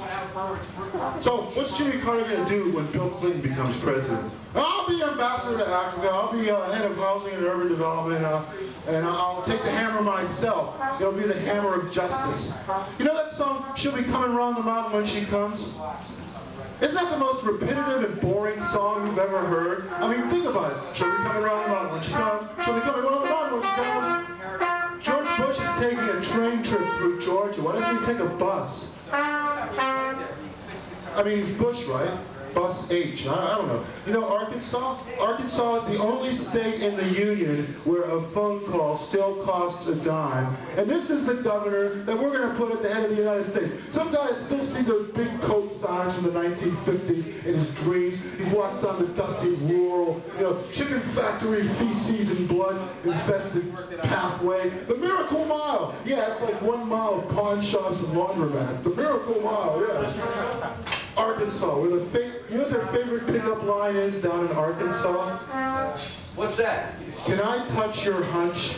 So, what's Jimmy Carter going to do when Bill Clinton becomes president? I'll be ambassador to Africa. I'll be head of housing and urban development, and I'll take the hammer myself. It'll be the hammer of justice. You know that song, "She'll be coming round the mountain when she comes"? Isn't that the most repetitive and boring song you've ever heard? I mean, think about it. She'll be coming around the mountain when she comes. She'll be coming around the mountain when she comes. George Bush is taking a train trip through Georgia. Why doesn't he take a bus? I mean, he's Bush, right? Bus H. I don't know. You know Arkansas? Arkansas is the only state in the union where a phone call still costs a dime. And this is the governor that we're going to put at the head of the United States. Some guy that still sees those big coat signs from the 1950s in his dreams. He walks down the dusty rural, chicken factory feces and blood infested pathway. The Miracle Mile. Yeah, it's like 1 mile of pawn shops and laundromats. The Miracle Mile, yes. Arkansas, where you know what their favorite pickup line is down in Arkansas? What's that? Can I touch your hunch?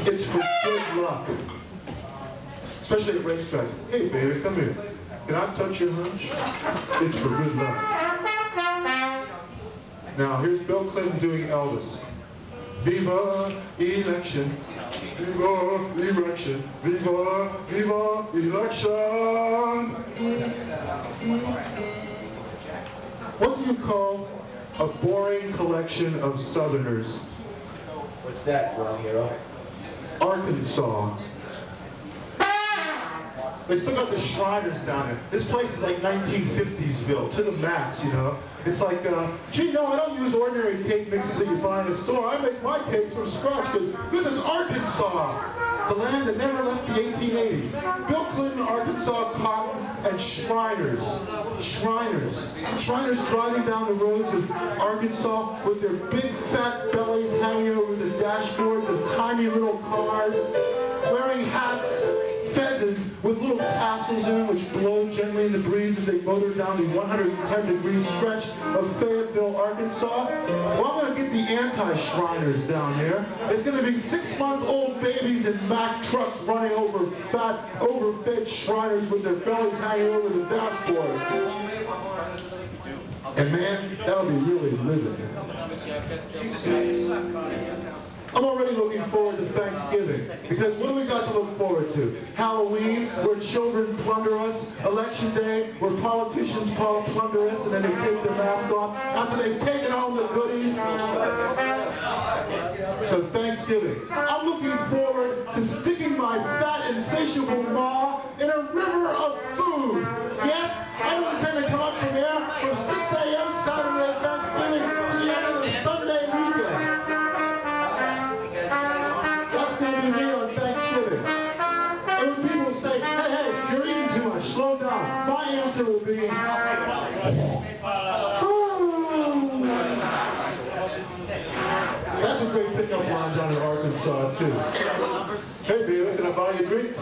It's for good luck. Especially at racetracks. Hey baby, come here. Can I touch your hunch? It's for good luck. Now here's Bill Clinton doing Elvis. Viva election. Viva election. Viva, viva election. What do you call a boring collection of Southerners? What's that, wrong hero? Arkansas. They still got the Shriners down there. This place is like 1950s-ville, to the max, It's like, gee, no, I don't use ordinary cake mixes that you buy in a store. I make my cakes from scratch because this is Arkansas, the land that never left the 1880s. Bill Clinton, Arkansas, cotton, and Shriners. Shriners. Shriners driving down the roads of Arkansas with their big fat bellies hanging over the dashboards of tiny little cars, wearing hats, fezzes with little tassels in them which blow gently in the breeze as they motor down the 110-degree stretch of Fayetteville, Arkansas. Well, I'm going to get the anti-Shriners down here. It's going to be 6-month-old babies in Mack trucks running over fat, overfed Shriners with their bellies hanging over the dashboard. And man, that'll be really living. I'm already looking forward to Thanksgiving, because what do we got to look forward to? Halloween, where children plunder us. Election day, where politicians plunder us and then they take their mask off after they've taken home the goodies. So Thanksgiving, I'm looking forward to sticking my fat, insatiable maw in a river of food. Yes, I don't intend to come up from there from 6 a.m. Saturday Thanksgiving to the end of the Sunday weekend. That's going to be me on Thanksgiving. And when people say, hey, you're eating too much, slow down, my answer will be, That's a great pickup line down in Arkansas, too. Hey, baby, can I buy you a drink?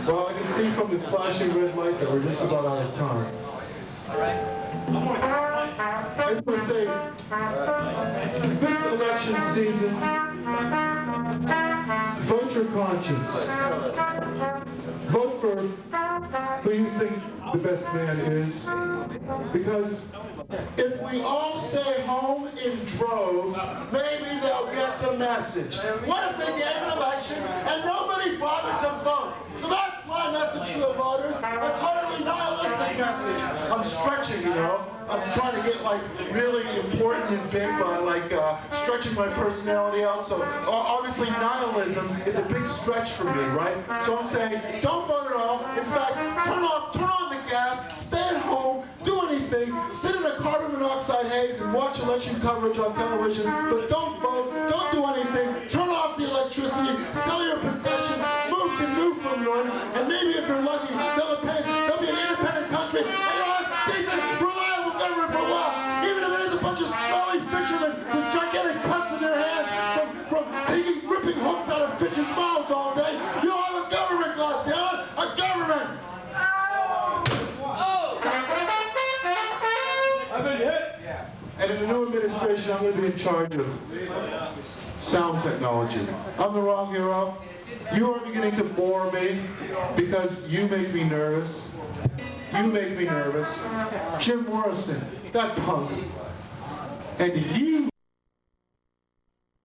Well, I can see from the flashing red light that we're just about out of time. I just want to say, this election season, vote your conscience. Vote for who you think the best man is. Because if we all stay home in droves, maybe they'll get the message. What if they gave an election and nobody bothered to vote? So that's my message to the voters, a totally nihilistic message. I'm stretching, I'm trying to get really important and big by stretching my personality out. So obviously nihilism is a big stretch for me, right? So I'm saying, don't vote at all. In fact, turn on the gas, stay at home, do anything, sit in a carbon monoxide haze and watch election coverage on television, but don't vote, don't do anything, turn off the electricity, sell your possessions, move to Newfoundland, and maybe if you're lucky, there'll be an independent country, and you'll have decent, reliable government for a while, even if it is a bunch of smelly fishermen with gigantic cuts in their hands from ripping hooks out of fish's mouths all day. You'll have a government, goddammit, a government! I've been hit! And in the new administration, I'm going to be in charge of sound technology. I'm the wrong hero. You are beginning to bore me because you make me nervous. You make me nervous. Jim Morrison, that punk. And you